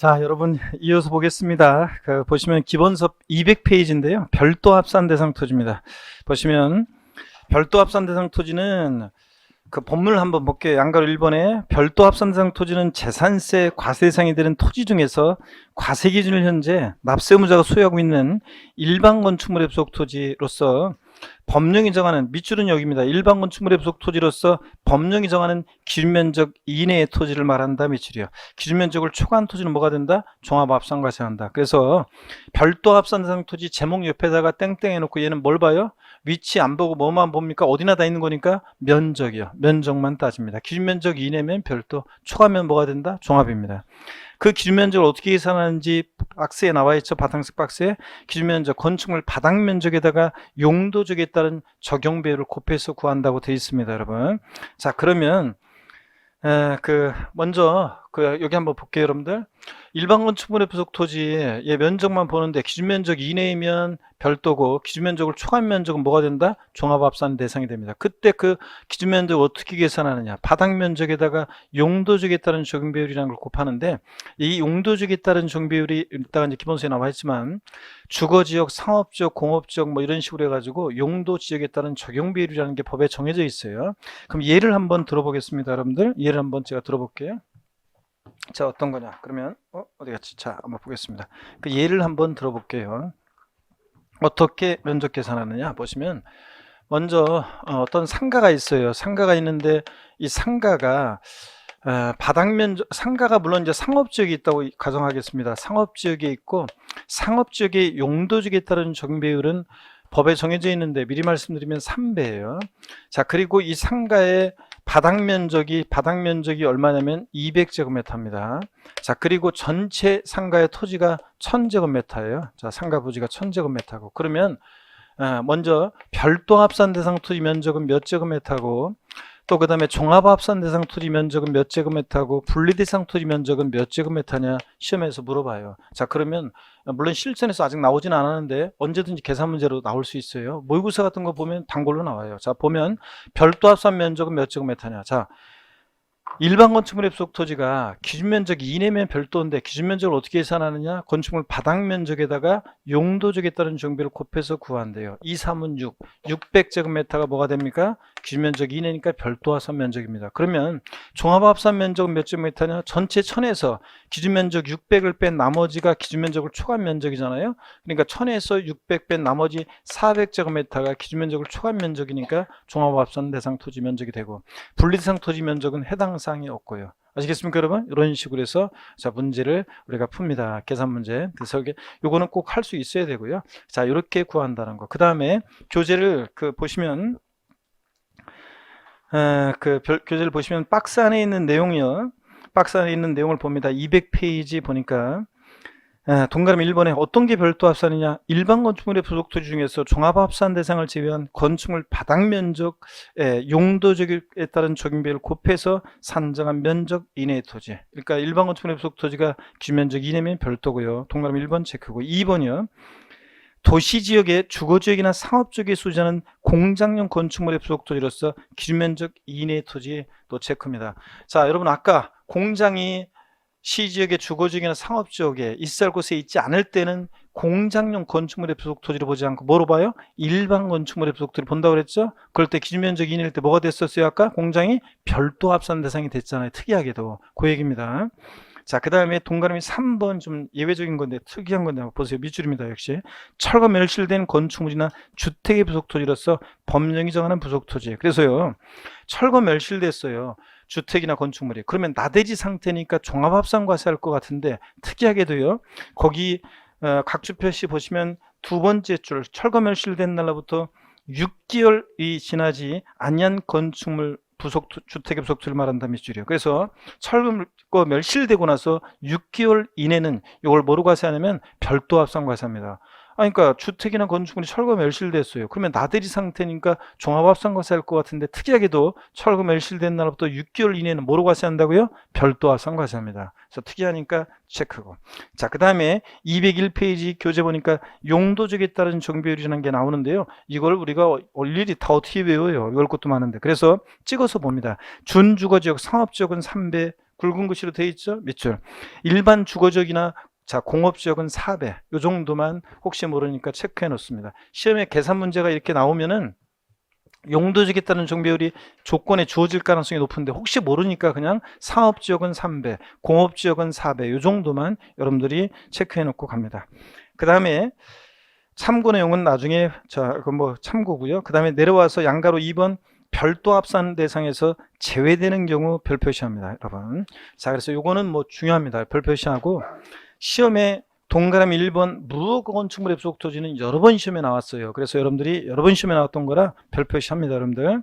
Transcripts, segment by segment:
자, 여러분 이어서 보겠습니다. 보시면 기본섭 200페이지인데요. 별도 합산 대상 토지입니다. 보시면 별도 합산 대상 토지는 그 본문을 한번 볼게요. 양가로 1번에 별도 합산 대상 토지는 재산세 과세 대상이 되는 토지 중에서 과세 기준을 현재 납세 의무자가 소유하고 있는 일반 건축물의 부속 토지로서 법령이 정하는, 밑줄은 여기입니다. 일반 건축물의 부속 토지로서 법령이 정하는 기준면적 이내의 토지를 말한다. 밑줄이요. 기준면적을 초과한 토지는 뭐가 된다? 종합합산과세한다. 그래서 별도 합산 대상 토지 제목 옆에다가 땡땡 해놓고 얘는 뭘 봐요? 위치 안 보고 뭐만 봅니까? 어디나 다 있는 거니까 면적이요. 면적만 따집니다. 기준면적 이내면 별도, 초과면 뭐가 된다? 종합입니다. 그 기준면적을 어떻게 계산하는지 박스에 나와 있죠. 바탕색 박스에 기준면적, 건축물 바닥면적에다가 용도적에 따른 적용 비율을 곱해서 구한다고 되어 있습니다, 여러분. 자, 그러면 먼저 여기 한번 볼게요, 여러분들. 일반 건축물의 부속 토지의 면적만 보는데 기준면적 이내이면 별도고 기준면적을 초과한 면적은 뭐가 된다? 종합합산 대상이 됩니다. 그때 그 기준면적을 어떻게 계산하느냐? 바닥면적에다가 용도적에 따른 적용 비율이라는 걸 곱하는데, 이 용도적에 따른 적용 비율이 일단 이제 기본서에 나와 있지만 주거지역, 상업지역, 공업지역 뭐 이런 식으로 해가지고 용도 지역에 따른 적용 비율이라는 게 법에 정해져 있어요. 그럼 예를 한번 들어보겠습니다, 여러분들. 예를 한번 제가 들어볼게요. 자, 어떤 거냐? 그러면 어디 갔지? 자, 한번 보겠습니다. 그 예를 한번 들어볼게요. 어떻게 면적 계산하느냐 보시면, 먼저 어떤 상가가 있어요. 상가가 있는데 이 상가가 바닥 면적, 상가가 물론 이제 상업지역이 있다고 가정하겠습니다. 상업지역에 있고 상업지역의 용도지역에 따른 적용 비율은 법에 정해져 있는데 미리 말씀드리면 3배예요. 자, 그리고 이 상가의 바닥 면적이 얼마냐면 200제곱미터입니다. 자, 그리고 전체 상가의 토지가 1000제곱미터예요. 자, 상가 부지가 1000제곱미터고, 그러면 먼저 별도 합산 대상 토지 면적은 몇 제곱미터고, 또 그 다음에 종합합산 대상 토지 면적은 몇 제곱미터고, 분리대상 토지 면적은 몇 제곱미터냐 시험에서 물어봐요. 자, 그러면 물론 실전에서 아직 나오진 않았는데 언제든지 계산 문제로 나올 수 있어요. 모의고사 같은 거 보면 단골로 나와요. 자, 보면 별도 합산 면적은 몇 제곱미터냐. 자, 일반 건축물의 부속 토지가 기준면적 이내면 별도인데 기준면적을 어떻게 계산하느냐? 건축물 바닥면적에다가 용도적에 따른 정비를 곱해서 구한대요. 2, 3은 6, 600제곱미터가 뭐가 됩니까? 기준면적 이내니까 별도 합산 면적입니다. 그러면 종합합산 면적은 몇 제곱미터냐? 전체 1000에서 기준면적 600을 뺀 나머지가 기준면적을 초과한 면적이잖아요. 그러니까 1000에서 600 뺀 나머지 400제곱미터가 기준면적을 초과한 면적이니까 종합합산 대상 토지 면적이 되고, 분리대상 토지 면적은 해당 사항이 없고요. 아시겠습니까, 여러분? 이런 식으로 해서 자, 문제를 우리가 풉니다. 계산 문제. 그래서 요거는 꼭 할 수 있어야 되고요. 자, 이렇게 구한다는 거. 그 다음에 교재를 보시면 교재를 보시면 박스 안에 있는 내용이요. 박스 안에 있는 내용을 봅니다. 200페이지 보니까 동그라미 1번에 어떤 게 별도 합산이냐? 일반 건축물의 부속 토지 중에서 종합합산 대상을 제외한 건축물 바닥 면적의 용도적에 따른 적용 비율을 곱해서 산정한 면적 이내의 토지. 그러니까 일반 건축물의 부속 토지가 기준면적 이내면 별도고요. 동그라미 1번 체크고, 2번이요. 도시지역의 주거지역이나 상업지역에 소지하는 공장용 건축물의 부속 토지로서 기준면적 이내의 토지 또 체크입니다. 자, 여러분 아까 공장이 시지역의 주거지역이나 상업지역에 있을 곳에 있지 않을 때는 공장용 건축물의 부속 토지를 보지 않고 뭐로 봐요? 일반 건축물의 부속 토지를 본다고 그랬죠? 그럴 때 기준면적 이내일 때 뭐가 됐었어요? 아까 공장이 별도 합산 대상이 됐잖아요. 특이하게도. 그 얘기입니다. 자, 그 다음에 동그라미 3번 좀 예외적인 건데 특이한 건데 한번 보세요. 밑줄입니다. 역시 철거 멸실된 건축물이나 주택의 부속 토지로서 법령이 정하는 부속 토지. 그래서요, 철거 멸실됐어요. 주택이나 건축물이. 그러면 나대지 상태니까 종합합산과세할 것 같은데 특이하게도요, 거기 각주 표시 보시면 두 번째 줄 철거 멸실된 날로부터 6개월이 지나지 아니한 건축물 주택의 부속 토지를 말한다. 밑줄이요. 그래서 철거 멸실되고 나서 6개월 이내는 이걸 뭐로 과세하냐면 별도 합산 과세합니다. 그러니까 주택이나 건축물이 철거 멸실됐어요. 그러면 나대지 상태니까 종합합산 과세할 것 같은데 특이하게도 철거 멸실된 날부터 6개월 이내는 뭐로 과세한다고요? 별도 합산 과세합니다. 그래서 특이하니까 체크고. 자, 그 다음에 201페이지 교재 보니까 용도적에 따른 적용비율이라는 게 나오는데요. 이걸 우리가 일일이 다 어떻게 외워요? 이걸 것도 많은데. 그래서 찍어서 봅니다. 준주거지역 상업지역은 3배, 굵은 글씨로 되어 있죠? 밑줄. 일반 주거지역이나 자, 공업지역은 4배. 요 정도만 혹시 모르니까 체크해 놓습니다. 시험에 계산 문제가 이렇게 나오면은 용도지에 따른 정비율이 조건에 주어질 가능성이 높은데 혹시 모르니까 그냥 상업지역은 3배, 공업지역은 4배 요 정도만 여러분들이 체크해 놓고 갑니다. 그 다음에 참고 내용은 나중에 뭐 참고고요. 그 다음에 내려와서 양가로 2번 별도 합산 대상에서 제외되는 경우 별 표시합니다, 여러분. 자, 그래서 요거는 뭐 중요합니다. 별 표시하고 시험에 동그라미 1번 무허가 건축물의 부속 토지는 여러 번 시험에 나왔어요. 그래서 여러분들이 여러 번 시험에 나왔던 거라 별 표시합니다, 여러분들.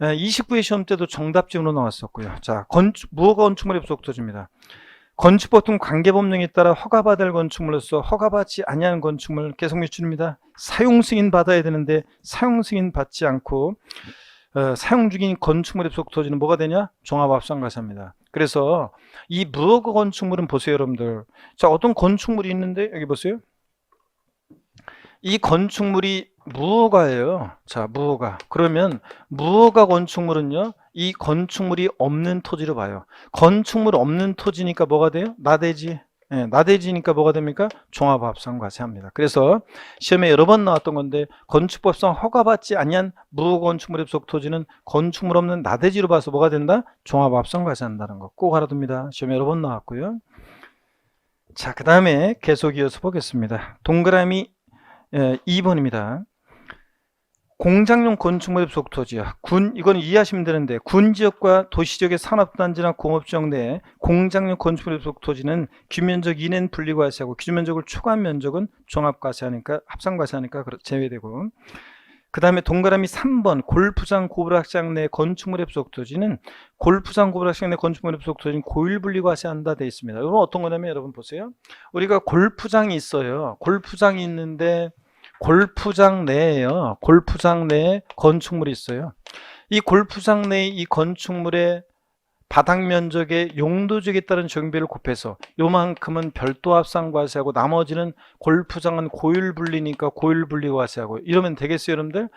29회 시험 때도 정답지으로 나왔었고요. 자, 무허가 건축물의 부속 토지입니다. 건축보통 관계법령에 따라 허가받을 건축물로서 허가받지 아니하는 건축물 계속 밑줄입니다. 사용승인 받아야 되는데 사용승인 받지 않고 사용 중인 건축물의 부속 토지는 뭐가 되냐? 종합합산과세입니다. 그래서 이 무허가 건축물은 보세요, 여러분들. 자, 어떤 건축물이 있는데 여기 보세요. 이 건축물이 무허가예요. 자, 무허가. 그러면 무허가 건축물은요, 이 건축물이 없는 토지로 봐요. 건축물 없는 토지니까 뭐가 돼요? 나대지. 나대지니까 뭐가 됩니까? 종합합산과세합니다. 그래서 시험에 여러 번 나왔던 건데 건축법상 허가받지 아니한 무허가 건축물의 부속 토지는 건축물 없는 나대지로 봐서 뭐가 된다? 종합합산과세한다는 거 꼭 알아둡니다. 시험에 여러 번 나왔고요. 자, 그 다음에 계속 이어서 보겠습니다. 동그라미 2번입니다. 공장용 건축물의 부속 토지요. 이건 이해하시면 되는데 군지역과 도시지역의 산업단지나 공업지역 내에 공장용 건축물의 부속 토지는 규면적 이내는 분리과세하고 기준면적을 초과한 면적은 종합과세하니까 합산과세하니까 제외되고, 그 다음에 동그라미 3번 골프장 고불확장 내 건축물의 부속 토지는 골프장 고불확장 내 건축물의 부속 토지는 고일분리과세한다 되어 있습니다. 이건 어떤 거냐면 여러분 보세요. 우리가 골프장이 있어요. 골프장이 있는데 골프장 내에요. 골프장 내에 건축물이 있어요. 이 골프장 내의 이 건축물의 바닥 면적의 용도지역에 따른 정비를 곱해서 요만큼은 별도 합산과세하고 나머지는 골프장은 고율분리니까 고율분리과세하고 이러면 되겠어요, 여러분들?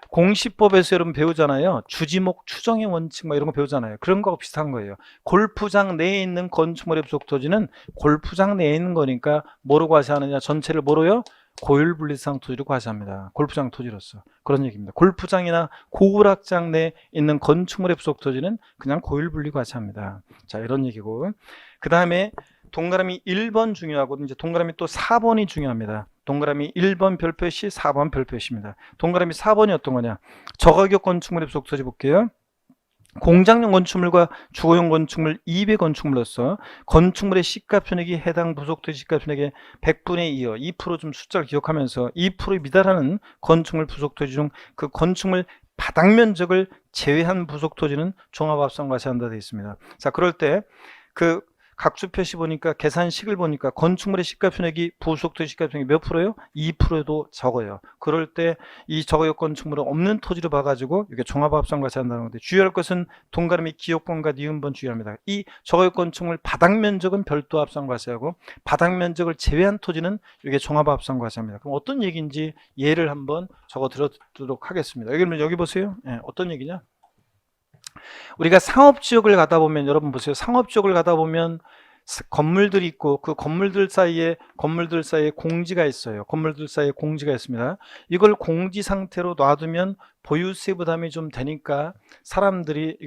공시법에서 여러분 배우잖아요. 주지목 추정의 원칙 뭐 이런 거 배우잖아요. 그런 거하고 비슷한 거예요. 골프장 내에 있는 건축물의 부속 토지는 골프장 내에 있는 거니까 뭐로 과세하느냐? 전체를 뭐로요? 고율분리상 토지로 과세합니다. 골프장 토지로서. 그런 얘기입니다. 골프장이나 고불확장 내에 있는 건축물의 부속 토지는 그냥 고율분리 과세합니다. 자, 이런 얘기고. 그 다음에 동그라미 1번 중요하고 이제 동그라미 또 4번이 중요합니다. 동그라미 1번 별표시, 4번 별표시입니다. 동그라미 4번이 어떤 거냐? 저가격 건축물의 부속 토지 볼게요. 공장용 건축물과 주거용 건축물 200 건축물로서 건축물의 시가편익이 해당 부속토지 시가편익의 100분의 2여 2% 좀 숫자를 기억하면서 2%에 미달하는 건축물 부속토지 중 그 건축물 바닥 면적을 제외한 부속토지는 종합합산과세한다 되어 있습니다. 자, 그럴 때 그 각주 표시 보니까 계산식을 보니까 건축물의 시가편익이 부속토지 시가편익이 몇 프로예요? 2%도 적어요. 그럴 때 이 저가격 건축물은 없는 토지로 봐가지고 이게 종합합산과세한다는 건데 주의할 것은 동그라미 기억번과 니은번 주의합니다. 이 저가격 건축물 바닥 면적은 별도 합산과세하고 바닥 면적을 제외한 토지는 이게 종합합산과세합니다. 그럼 어떤 얘기인지 예를 한번 적어 드리도록 하겠습니다. 여기 보세요. 어떤 얘기냐? 우리가 상업지역을 가다 보면 여러분 보세요. 상업지역을 가다 보면 건물들이 있고 그 건물들 사이에 공지가 있어요. 건물들 사이에 공지가 있습니다. 이걸 공지 상태로 놔두면 보유세 부담이 좀 되니까 사람들이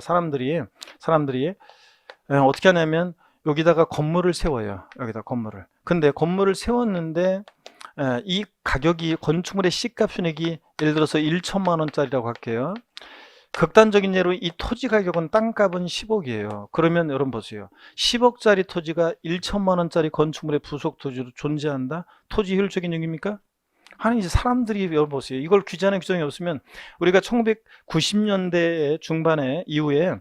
사람들이 어떻게 하냐면 여기다가 건물을 세워요. 여기다 건물을. 근데 건물을 세웠는데 이 가격이 건축물의 시가편익이 예를 들어서 1천만 원짜리라고 할게요. 극단적인 예로 이 토지 가격은 땅값은 10억이에요. 그러면 여러분 보세요. 10억짜리 토지가 1천만 원짜리 건축물의 부속 토지로 존재한다? 토지 효율적인 얘기입니까? 아니 이제 사람들이 여러분 보세요. 이걸 규제하는 규정이 없으면 우리가 1990년대 중반에 이후에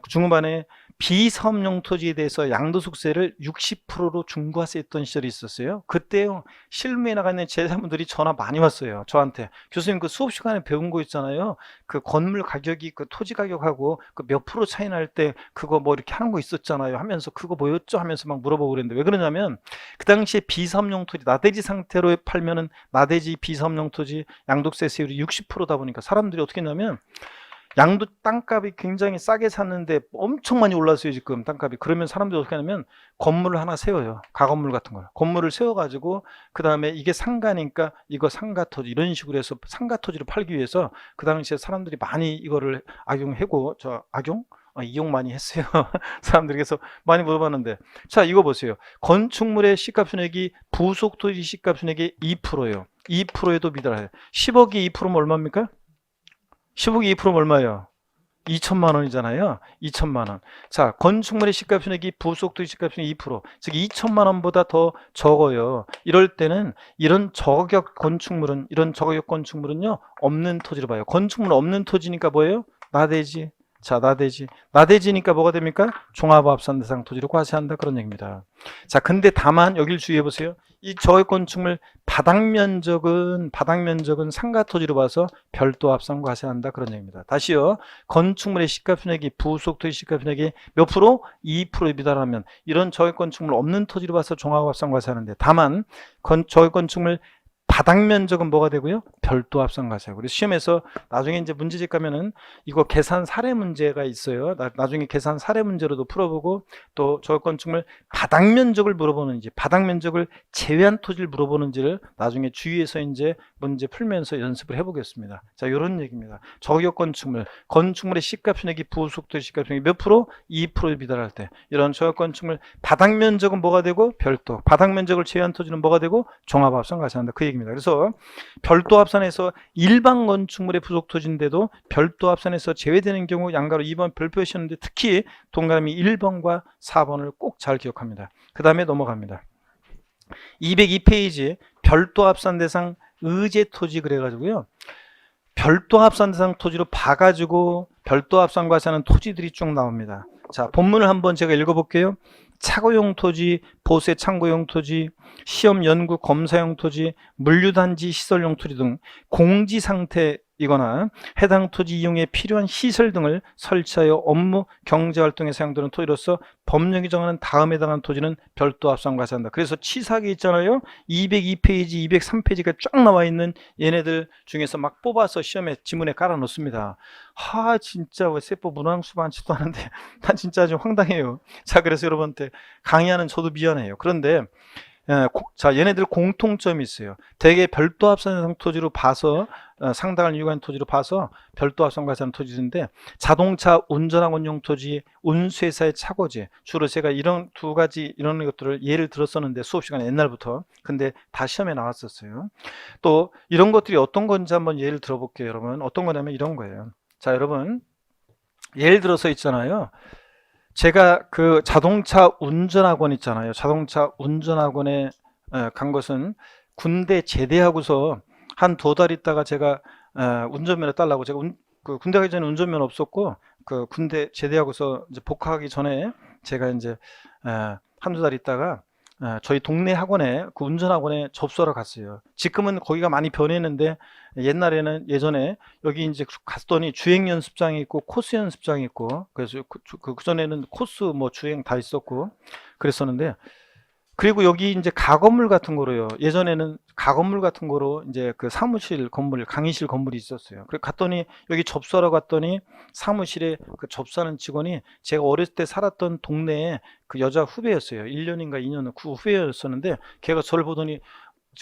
중반에 비사업용 토지에 대해서 양도소득세를 60%로 중과세했던 시절이 있었어요. 그때요 실무에 나가 있는 제자분들이 전화 많이 왔어요. 저한테 교수님 그 수업 시간에 배운 거 있잖아요. 그 건물 가격이 그 토지 가격하고 그 몇 프로 차이 날 때 그거 뭐 이렇게 하는 거 있었잖아요. 하면서 그거 뭐였죠? 하면서 막 물어보고 그랬는데 왜 그러냐면 그 당시에 비사업용 토지 나대지 상태로 팔면은 나대지 비사업용 토지 양도세 세율이 60%다 보니까 사람들이 어떻게 했냐면 양도 땅값이 굉장히 싸게 샀는데 엄청 많이 올랐어요, 지금 땅값이. 그러면 사람들이 어떻게 하냐면 건물을 하나 세워요. 가건물 같은 걸. 건물을 세워가지고 그 다음에 이게 상가니까 이거 상가 토지 이런 식으로 해서 상가 토지를 팔기 위해서 그 당시에 사람들이 많이 이거를 악용하고 이용 많이 했어요. 사람들이. 그래서 많이 물어봤는데, 자, 이거 보세요. 건축물의 시가총액이 부속 토지 시가총액의 2%예요. 2%에도 미달해요. 10억이 2%면 얼마입니까? 10억이 2%면 얼마예요? 2천만 원이잖아요. 2천만 원. 자, 건축물의 시가총액이 부속토지 시가총액 2%, 즉 2천만 원보다 더 적어요. 이럴 때는 이런 저격 건축물은요, 없는 토지로 봐요. 건축물 없는 토지니까 뭐예요? 나대지. 자, 나대지니까 뭐가 됩니까? 종합합산 대상 토지로 과세한다, 그런 얘기입니다. 자, 근데 다만 여기를 주의해 보세요. 이 저격 건축물 바닥 면적은 상가 토지로 봐서 별도 합산 과세한다, 그런 얘기입니다. 다시요. 건축물의 시가총액이 부속 토지 시가총액이 몇 프로? 2%에 미달하면 이런 저격 건축물 없는 토지로 봐서 종합합산 과세하는데, 다만 저격 건축물 바닥 면적은 뭐가 되고요? 별도 합산 과세하고. 그래서 시험에서 나중에 이제 문제집 가면은 이거 계산 사례 문제가 있어요. 나중에 계산 사례 문제로도 풀어보고, 또 저격 건축물 바닥 면적을 물어보는지, 바닥 면적을 제외한 토지를 물어보는지를 나중에 주의해서 이제 문제 풀면서 연습을 해보겠습니다. 자, 이런 얘기입니다. 저격 건축물의 시가총액이 부속토지 시가총액이 몇 프로? 2%에 미달할 때 이런 저격 건축물 바닥 면적은 뭐가 되고? 별도. 바닥 면적을 제외한 토지는 뭐가 되고? 종합합산 과세한다, 그 얘기입니다. 그래서 별도 합산에서 일반 건축물의 부속 토지인데도 별도 합산에서 제외되는 경우 양가로 2번 별표시였는데, 특히 동그라미 1번과 4번을 꼭 잘 기억합니다. 그 다음에 넘어갑니다. 202페이지 별도 합산 대상 의제 토지 그래가지고요, 별도 합산 대상 토지로 봐가지고 별도 합산 과세하는 토지들이 쭉 나옵니다. 자, 본문을 한번 제가 읽어볼게요. 차고용 토지, 보세 창고용 토지, 시험 연구 검사용 토지, 물류단지 시설용 토지 등 공지 상태이거나 해당 토지 이용에 필요한 시설 등을 설치하여 업무 경제활동에 사용되는 토지로서 법령이 정하는 다음에 해당하는 토지는 별도 합산 과세한다. 그래서 치사하게 있잖아요. 202페이지, 203페이지가 쫙 나와 있는 얘네들 중에서 막 뽑아서 시험에 지문에 깔아 놓습니다. 진짜 왜 세법 문항수 많지도 않은데 난 진짜 좀 황당해요. 자, 그래서 여러분한테 강의하는 저도 미안해요. 그런데 자, 얘네들 공통점이 있어요. 대개 별도 합산 토지로 봐서 상당한 이유가 있는 토지로 봐서 별도 합산 과세하는 토지인데, 자동차 운전학원용 토지, 운수회사의 차고지, 주로 제가 이런 두 가지 이런 것들을 예를 들었었는데 수업 시간에 옛날부터. 근데 다 시험에 나왔었어요. 또 이런 것들이 어떤 건지 한번 예를 들어볼게요, 여러분. 어떤 거냐면 이런 거예요. 자, 여러분, 예를 들어서 있잖아요. 제가 그 자동차 운전학원 있잖아요. 자동차 운전학원에 간 것은 군대 제대하고서 한 2달 있다가 제가 운전면허 따려고, 제가 그 군대 가기 전에 운전면허 없었고, 그 군대 제대하고서 이제 복학하기 전에 제가 이제 한두 달 있다가 저희 동네 학원에, 그 운전학원에 접수하러 갔어요. 지금은 거기가 많이 변했는데, 예전에 여기 이제 갔더니 주행 연습장이 있고 코스 연습장이 있고, 그래서 그 전에는 코스 뭐 주행 다 있었고 그랬었는데, 그리고 여기 이제 가건물 같은 거로요. 예전에는 가건물 같은 거로 이제 그 사무실 건물, 강의실 건물이 있었어요. 그래 갔더니 여기 접수하러 갔더니 사무실에 그 접수하는 직원이 제가 어렸을 때 살았던 동네에 그 여자 후배였어요. 1년인가 2년 그 후배였었는데, 걔가 저를 보더니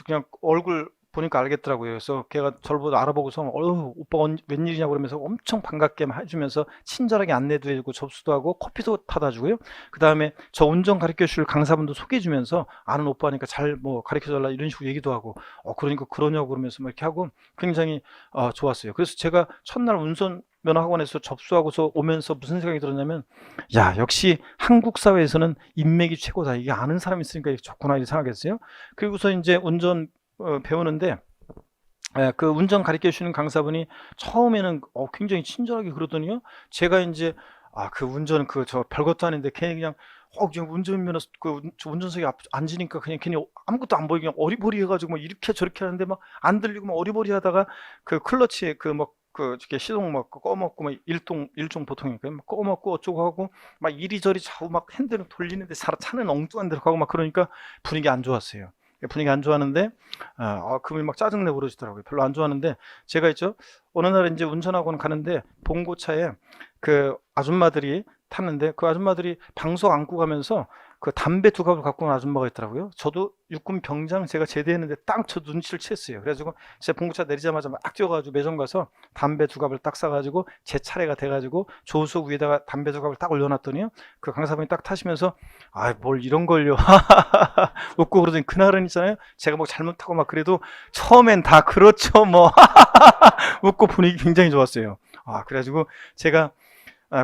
그냥 얼굴 보니까 알겠더라고요. 그래서 걔가 저를 보고 알아보고서 오빠 웬일이냐고 그러면서 엄청 반갑게 해주면서 친절하게 안내도 해주고 접수도 하고 커피도 타다 주고요. 그 다음에 저 운전 가르쳐 줄 강사분도 소개해 주면서 아는 오빠니까 잘 뭐 가르쳐 달라 이런 식으로 얘기도 하고, 그러니까 그러냐고 그러면서 막 이렇게 하고 굉장히 좋았어요. 그래서 제가 첫날 운전면허 학원에서 접수하고서 오면서 무슨 생각이 들었냐면, 야, 역시 한국 사회에서는 인맥이 최고다. 이게 아는 사람이 있으니까 이게 좋구나, 이렇게 생각했어요. 그리고서 이제 운전 배우는데, 그 운전 가르쳐 주시는 강사분이 처음에는 굉장히 친절하게 그러더니요, 제가 이제 그 운전 저 별것도 아닌데 괜히 그냥 그냥 운전면허 저 운전석에 앉으니까 그냥 괜히 아무것도 안 보이게 그냥 어리버리 해가지고 막 이렇게 저렇게 하는데 막 안 들리고 막 어리버리 하다가 그 클러치 이렇게 시동 막 꺼먹고 막 일종 보통이니까 막 꺼먹고 어쩌고 하고 막 이리저리 좌우 막 핸들을 돌리는데 차는 엉뚱한 데로 가고 막 그러니까 분위기 안 좋았어요. 분위기 안 좋았는데 그분이 막 짜증내고 그러시더라고요. 별로 안 좋았는데 제가 있죠. 어느 날 이제 운전학원 가는데 봉고차에 그 아줌마들이 탔는데 그 아줌마들이 방석 안고 가면서 그 담배 두 갑을 갖고 온 아줌마가 있더라고요. 저도 육군 병장 제가 제대했는데 딱 저 눈치를 챘어요. 그래가지고 제가 봉고차 내리자마자 막 뛰어가지고 매점 가서 담배 두 갑을 딱 싸가지고 제 차례가 돼가지고 조수석 위에다가 담배 두 갑을 딱 올려놨더니요. 그 강사분이 딱 타시면서 뭘 이런 걸요. 웃고 그러더니 그날은 있잖아요. 제가 뭐 잘못하고 막 그래도 처음엔 다 그렇죠 뭐 웃고 분위기 굉장히 좋았어요. 그래가지고 제가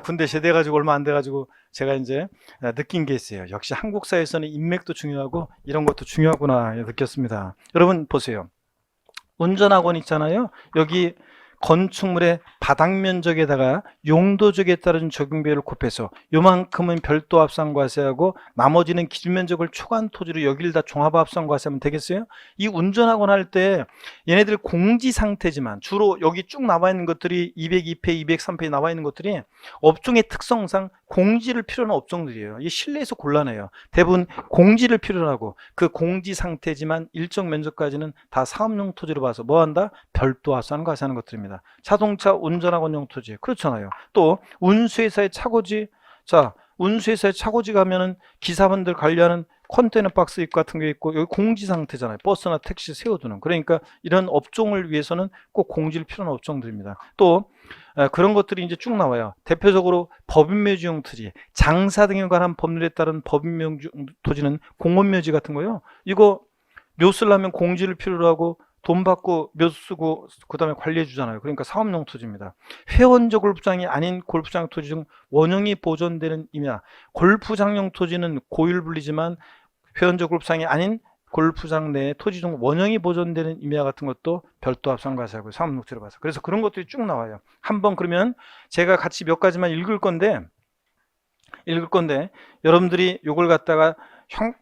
군대 제대해가지고 얼마 안 돼가지고 제가 이제 느낀 게 있어요. 역시 한국 사회에서는 인맥도 중요하고 이런 것도 중요하구나 느꼈습니다. 여러분 보세요. 운전학원 있잖아요. 여기 건축물의 바닥 면적에다가 용도적에 따른 적용비율을 곱해서 요만큼은 별도 합산과세하고 나머지는 기준 면적을 초과한 토지로 여기를 다 종합 합산과세하면 되겠어요? 이 운전학원 할 때 얘네들 공지 상태지만 주로 여기 쭉 나와 있는 것들이 202페이지, 203페이지 나와 있는 것들이 업종의 특성상 공지를 필요한 업종들이에요. 이 실내에서 곤란해요. 대부분 공지를 필요로 하고 그 공지 상태지만 일정 면적까지는 다 사업용 토지로 봐서 뭐 한다? 별도 합산 과세하는 것들입니다. 자동차 운전학원용 토지 그렇잖아요. 또 운수회사의 차고지, 자 운수회사의 차고지 가면은 기사분들 관리하는 컨테이너 박스 입 같은 게 있고 여기 공지 상태잖아요. 버스나 택시 세워두는. 그러니까 이런 업종을 위해서는 꼭 공지를 필요한 업종들입니다. 또 그런 것들이 이제 쭉 나와요. 대표적으로 법인묘지용 토지, 장사 등에 관한 법률에 따른 법인묘지 토지는 공원묘지 같은 거요. 이거 묘수를 하면 공지를 필요로 하고 돈 받고 묘수 쓰고 그 다음에 관리해 주잖아요. 그러니까 사업용 토지입니다. 회원적 골프장이 아닌 골프장 토지 중 원형이 보존되는 임야. 골프장용 토지는 고율분리지만 회원적 골프장이 아닌 골프장 내 토지 중 원형이 보존되는 임야 같은 것도 별도 합산과세하고 사업용토지로 봐서. 그래서 그런 것들이 쭉 나와요. 한번 그러면 제가 같이 몇 가지만 읽을 건데 여러분들이 요걸 갖다가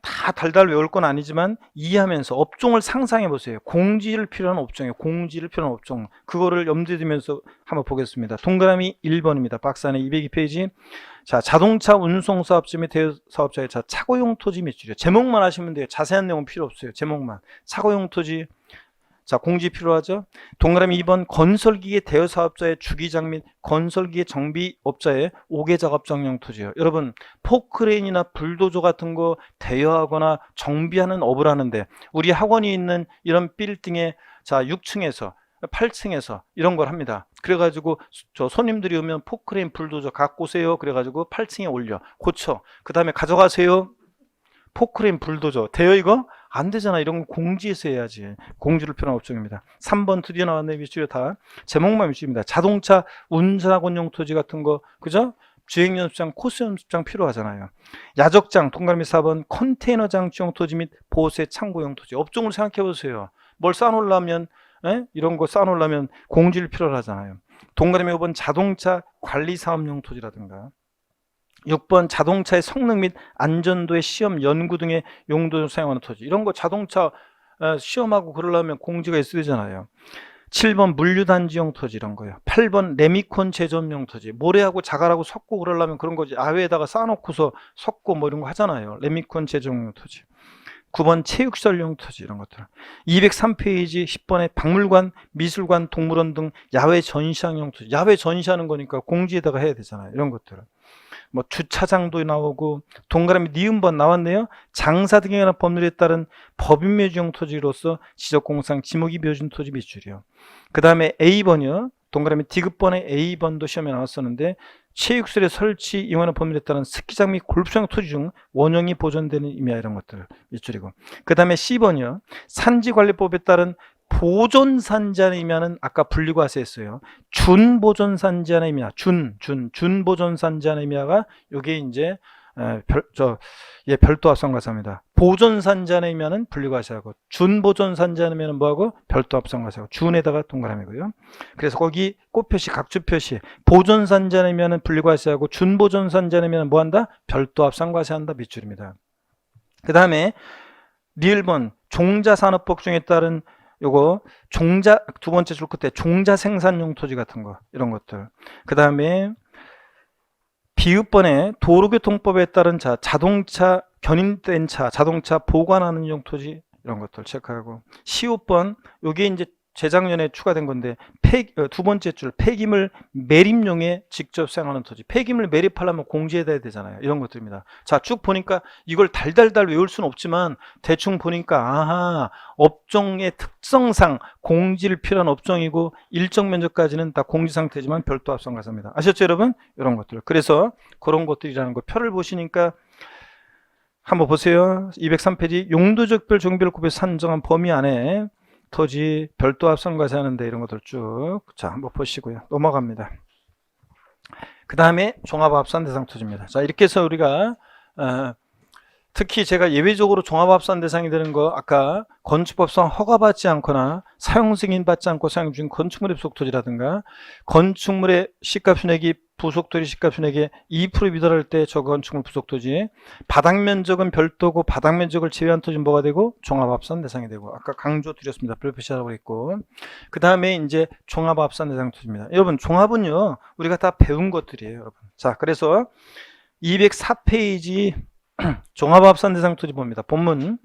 다 달달 외울 건 아니지만 이해하면서 업종을 상상해 보세요. 공지를 필요한 업종이에요. 공지를 필요한 업종. 그거를 염두에 두면서 한번 보겠습니다. 동그라미 1번입니다. 박스 안에 202페이지. 자, 자동차 운송 사업자 및 대여 사업자의 차고용 토지 매출이요. 제목만 하시면 돼요. 자세한 내용은 필요 없어요. 제목만. 차고용 토지. 자, 공지 필요하죠. 동그라미 2번 건설기계 대여 사업자의 주기장 및 건설기계 정비업자의 5개 작업장용 토지요. 여러분 포크레인이나 불도저 같은 거 대여하거나 정비하는 업을 하는데 우리 학원이 있는 이런 빌딩에 자 6층에서 8층에서 이런 걸 합니다. 그래가지고 저 손님들이 오면 포크레인 불도저 갖고 오세요. 그래가지고 8층에 올려 고쳐. 그 다음에 가져가세요. 포크레인 불도저 대여 이거 안 되잖아. 이런 거 공지해서 해야지. 공지를 필요한 업종입니다. 3번 드디어 나왔네. 밑줄에 다 제목만 밑줄입니다. 자동차 운전학원용 토지 같은 거 그죠? 주행연습장, 코스연습장 필요하잖아요. 야적장, 동그라미 4번 컨테이너 장치용 토지 및 보세 창고용 토지. 업종을 생각해 보세요. 뭘 쌓아놓으려면 이런 거 쌓아놓으려면 공지를 필요로 하잖아요. 동그라미 5번 자동차 관리사업용 토지라든가 6번 자동차의 성능 및 안전도의 시험 연구 등의 용도로 사용하는 토지. 이런 거 자동차 시험하고 그러려면 공지가 있어야 되잖아요. 7번 물류단지용 토지 이런 거요. 8번 레미콘 제조용 토지. 모래하고 자갈하고 섞고 그러려면 그런 거지. 아외에다가 쌓아놓고서 섞고 뭐 이런 거 하잖아요. 레미콘 제조용 토지. 9번 체육시설용 토지 이런 것들. 203페이지 10번에 박물관, 미술관, 동물원 등 야외 전시장용 토지. 야외 전시하는 거니까 공지에다가 해야 되잖아요. 이런 것들은. 뭐 주차장도 나오고 동그라미 니은번 나왔네요. 장사 등에 관한 법률에 따른 법인묘지용 토지로서 지적공상 지목이 묘진 토지 밑줄이요. 그 다음에 A번이요. 동그라미 디귿번에 A번도 시험에 나왔었는데 체육시설의 설치 이용하는 법률에 따른 스키장 및 골프장 토지 중 원형이 보존되는 임야 이런 것들 밑줄이고 그 다음에 C번이요. 산지관리법에 따른 보존산지하는 의미는 아까 분리과세했어요. 준보존산지하는 의미야. 준보존산지하는 의미가 요게 이제 별도 합산과세입니다. 보존산지하는 의미는 분리과세하고 준보존산지하는 의미는 뭐하고 별도 합산과세하고 준에다가 동그라미고요. 그래서 거기 꽃표시 각주 표시 보존산지하는 의미는 분리과세하고 준보존산지하는 의미는 뭐한다? 별도 합산과세한다 밑줄입니다. 그 다음에 리을번 종자산업법 중에 따른 요거 종자 두 번째 줄 끝에 종자 생산용 토지 같은 거 이런 것들. 그 다음에 비읍번에 도로교통법에 따른 자동차 견인된 차 자동차 보관하는 용 토지 이런 것들 체크하고. 15번 요게 이제 재작년에 추가된 건데 두 번째 줄 폐기물 매립용에 직접 사용하는 토지. 폐기물 매립하려면 공지해야 되잖아요. 이런 것들입니다. 자, 쭉 보니까 이걸 달달달 외울 수는 없지만 대충 보니까 아하, 업종의 특성상 공지를 필요한 업종이고 일정 면적까지는 다 공지 상태지만 별도 합산 가사입니다. 아셨죠, 여러분? 이런 것들. 그래서 그런 것들이라는 거 표를 보시니까 한번 보세요. 203페이지 용도적별 종별 구별 산정한 범위 안에 토지 별도 합산 과세하는데 이런 것들 쭉 자 한번 보시고요. 넘어갑니다. 그 다음에 종합합산 대상 토지입니다. 자, 이렇게 해서 우리가 특히 제가 예외적으로 종합합산 대상이 되는 거 아까 건축법상 허가받지 않거나 사용 승인 받지 않고 사용 중인 건축물의 부속 토지라든가 건축물의 시가 순액이 부속 토지 시가 순액의 2% 미달할 때 저 건축물 부속 토지, 바닥 면적은 별도고 바닥 면적을 제외한 토지는 뭐가 되고 종합합산 대상이 되고, 아까 강조 드렸습니다. 별 표시하라고 했고, 그 다음에 이제 종합합산 대상 토지입니다. 여러분 종합은요 우리가 다 배운 것들이에요, 여러분. 자, 그래서 204페이지 종합합산 대상 토지 봅니다. 본문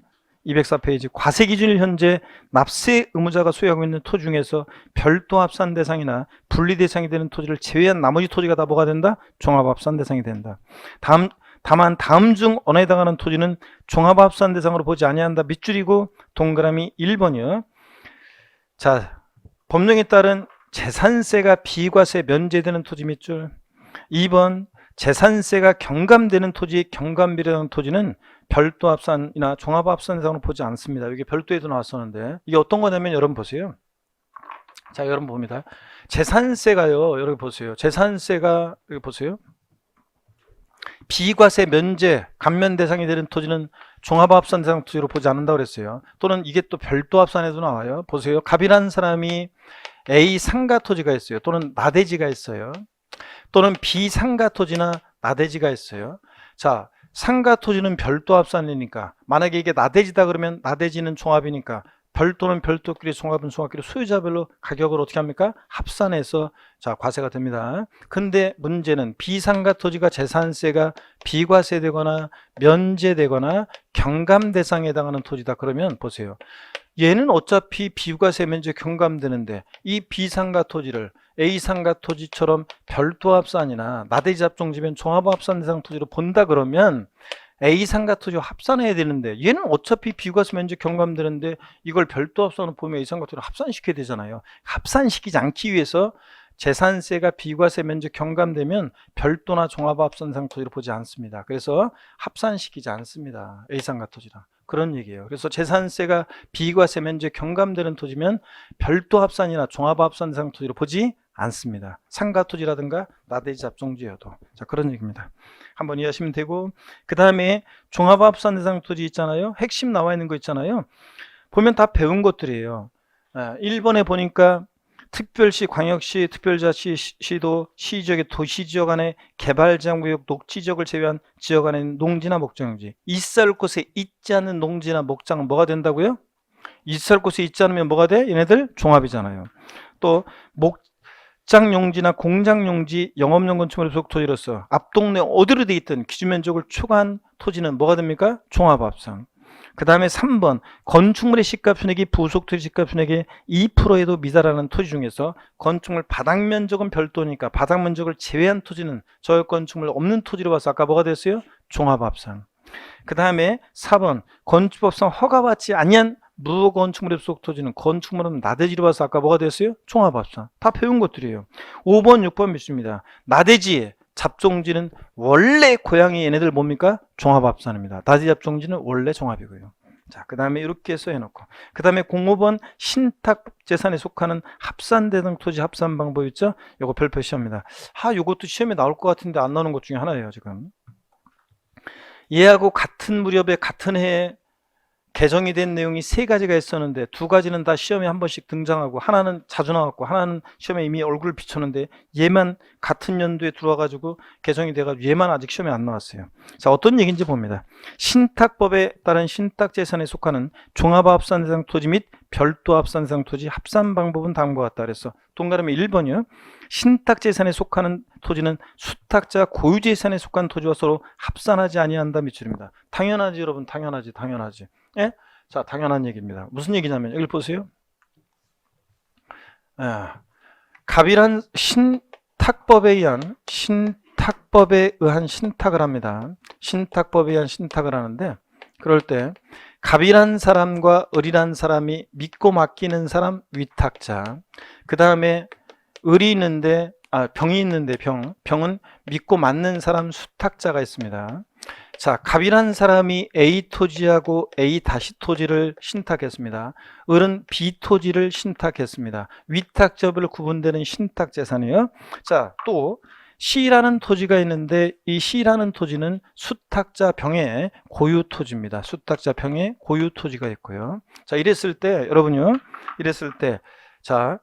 204페이지 과세 기준일 현재 납세 의무자가 소유하고 있는 토지 중에서 별도 합산 대상이나 분리 대상이 되는 토지를 제외한 나머지 토지가 다 뭐가 된다? 종합합산 대상이 된다. 다만 다음 중 어느 해당하는 토지는 종합합산 대상으로 보지 아니한다. 밑줄이고 동그라미 1번이요. 자, 법령에 따른 재산세가 비과세 면제되는 토지 밑줄. 2번 재산세가 경감되는 토지, 경감비례하는 토지는 별도 합산이나 종합합산 대상으로 보지 않습니다. 이게 별도에도 나왔었는데 이게 어떤 거냐면 여러분 보세요. 자, 여러분 봅니다. 재산세가요, 여러분 보세요. 재산세가 여기 보세요. 비과세 면제, 감면 대상이 되는 토지는 종합합산 대상 토지로 보지 않는다고 그랬어요. 또는 이게 또 별도 합산에도 나와요. 보세요. 갑이라는 사람이 A 상가 토지가 있어요. 또는 나대지가 있어요. 또는 비상가 토지나 나대지가 있어요. 자, 상가 토지는 별도 합산이니까 만약에 이게 나대지다 그러면 나대지는 종합이니까 별도는 별도끼리 종합은 종합끼리 소유자별로 가격을 어떻게 합니까? 합산해서 자 과세가 됩니다. 근데 문제는 비상가 토지가 재산세가 비과세되거나 면제되거나 경감 대상에 해당하는 토지다 그러면 보세요. 얘는 어차피 비과세 면제 경감되는데 이 비상가 토지를 A상가 토지처럼 별도 합산이나 나대지 합종지면 종합합산 대상 토지로 본다 그러면 A상가 토지와 합산해야 되는데 얘는 어차피 비과세 면제 경감되는데 이걸 별도 합산으로 보면 A상가 토지를 합산시켜야 되잖아요. 합산시키지 않기 위해서 재산세가 비과세 면제 경감되면 별도나 종합합산 대상 토지로 보지 않습니다. 그래서 합산시키지 않습니다. A상가 토지랑. 그런 얘기예요. 그래서 재산세가 비과세 면제 경감되는 토지면 별도 합산이나 종합합산 대상 토지로 보지 않습니다. 상가 토지라든가 나대지 잡종지여도. 자, 그런 얘기입니다. 한번 이해하시면 되고, 그 다음에 종합합산 대상 토지 있잖아요. 핵심 나와 있는 거 있잖아요. 보면 다 배운 것들이에요. 1번에 보니까 특별시, 광역시, 특별자치, 시도, 시지역의 도시지역 안에 개발제한구역, 녹지지역을 제외한 지역 안에 농지나 목장지. 있을 곳에 있지 않는 농지나 목장은 뭐가 된다고요? 있을 곳에 있지 않으면 뭐가 돼? 얘네들 종합이잖아요. 또 목장용지나 공장용지, 영업용 건축물의 부속 토지로서 앞동네 어디로 돼 있든 기준면적을 초과한 토지는 뭐가 됩니까? 종합합산. 그 다음에 3번 건축물의 시가순액이 부속토지 시가순액의 2%에도 미달하는 토지 중에서 건축물 바닥면적은 별도니까 바닥면적을 제외한 토지는 저 건축물 없는 토지로 봐서 아까 뭐가 됐어요? 종합합산. 그 다음에 4번 건축법상 허가받지 아니한 무건축물의 부속 토지는 건축물은 나대지로 봐서 아까 뭐가 됐어요? 종합합산. 다 배운 것들이에요. 5번 6번 밑입니다. 나대지 잡종지는 원래 고양이 얘네들 뭡니까? 종합합산입니다. 나대지 잡종지는 원래 종합이고요. 자, 그 다음에 이렇게 해서 해놓고, 그 다음에 05번 신탁재산에 속하는 합산대상 토지 합산 방법 있죠? 요거 별표 시험입니다. 요것도 시험에 나올 것 같은데 안 나오는 것 중에 하나예요, 지금. 얘하고 같은 무렵에 같은 해에 개정이 된 내용이 3가지가 있었는데 2가지는 다 시험에 한 번씩 등장하고 하나는 자주 나왔고 하나는 시험에 이미 얼굴을 비쳤는데 얘만 같은 연도에 들어와가지고 개정이 돼가지고 얘만 아직 시험에 안 나왔어요. 자, 어떤 얘기인지 봅니다. 신탁법에 따른 신탁재산에 속하는 종합합산 대상 토지 및 별도 합산 대상 토지 합산 방법은 다음과 같다 그래서 동그라미 1번이요. 신탁재산에 속하는 토지는 수탁자 고유재산에 속한 토지와 서로 합산하지 아니한다 밑줄입니다. 당연하지 여러분, 당연하지. 예? 자, 당연한 얘기입니다. 무슨 얘기냐면 여기 보세요. 갑이란 신탁법에 의한 신탁을 합니다. 신탁법에 의한 신탁을 하는데, 그럴 때 갑이란 사람과 을이란 사람이 믿고 맡기는 사람 위탁자, 그 다음에 을이 있는데 병이 있는데 병은 믿고 맡는 사람 수탁자가 있습니다. 자, 갑이란 사람이 A 토지하고 A 다시 토지를 신탁했습니다. 을은 B 토지를 신탁했습니다. 위탁자별로 구분되는 신탁 재산이에요. 자, 또 C라는 토지가 있는데 이 C라는 토지는 수탁자 병의 고유 토지입니다. 수탁자 병의 고유 토지가 있고요. 자, 이랬을 때 여러분요, 자,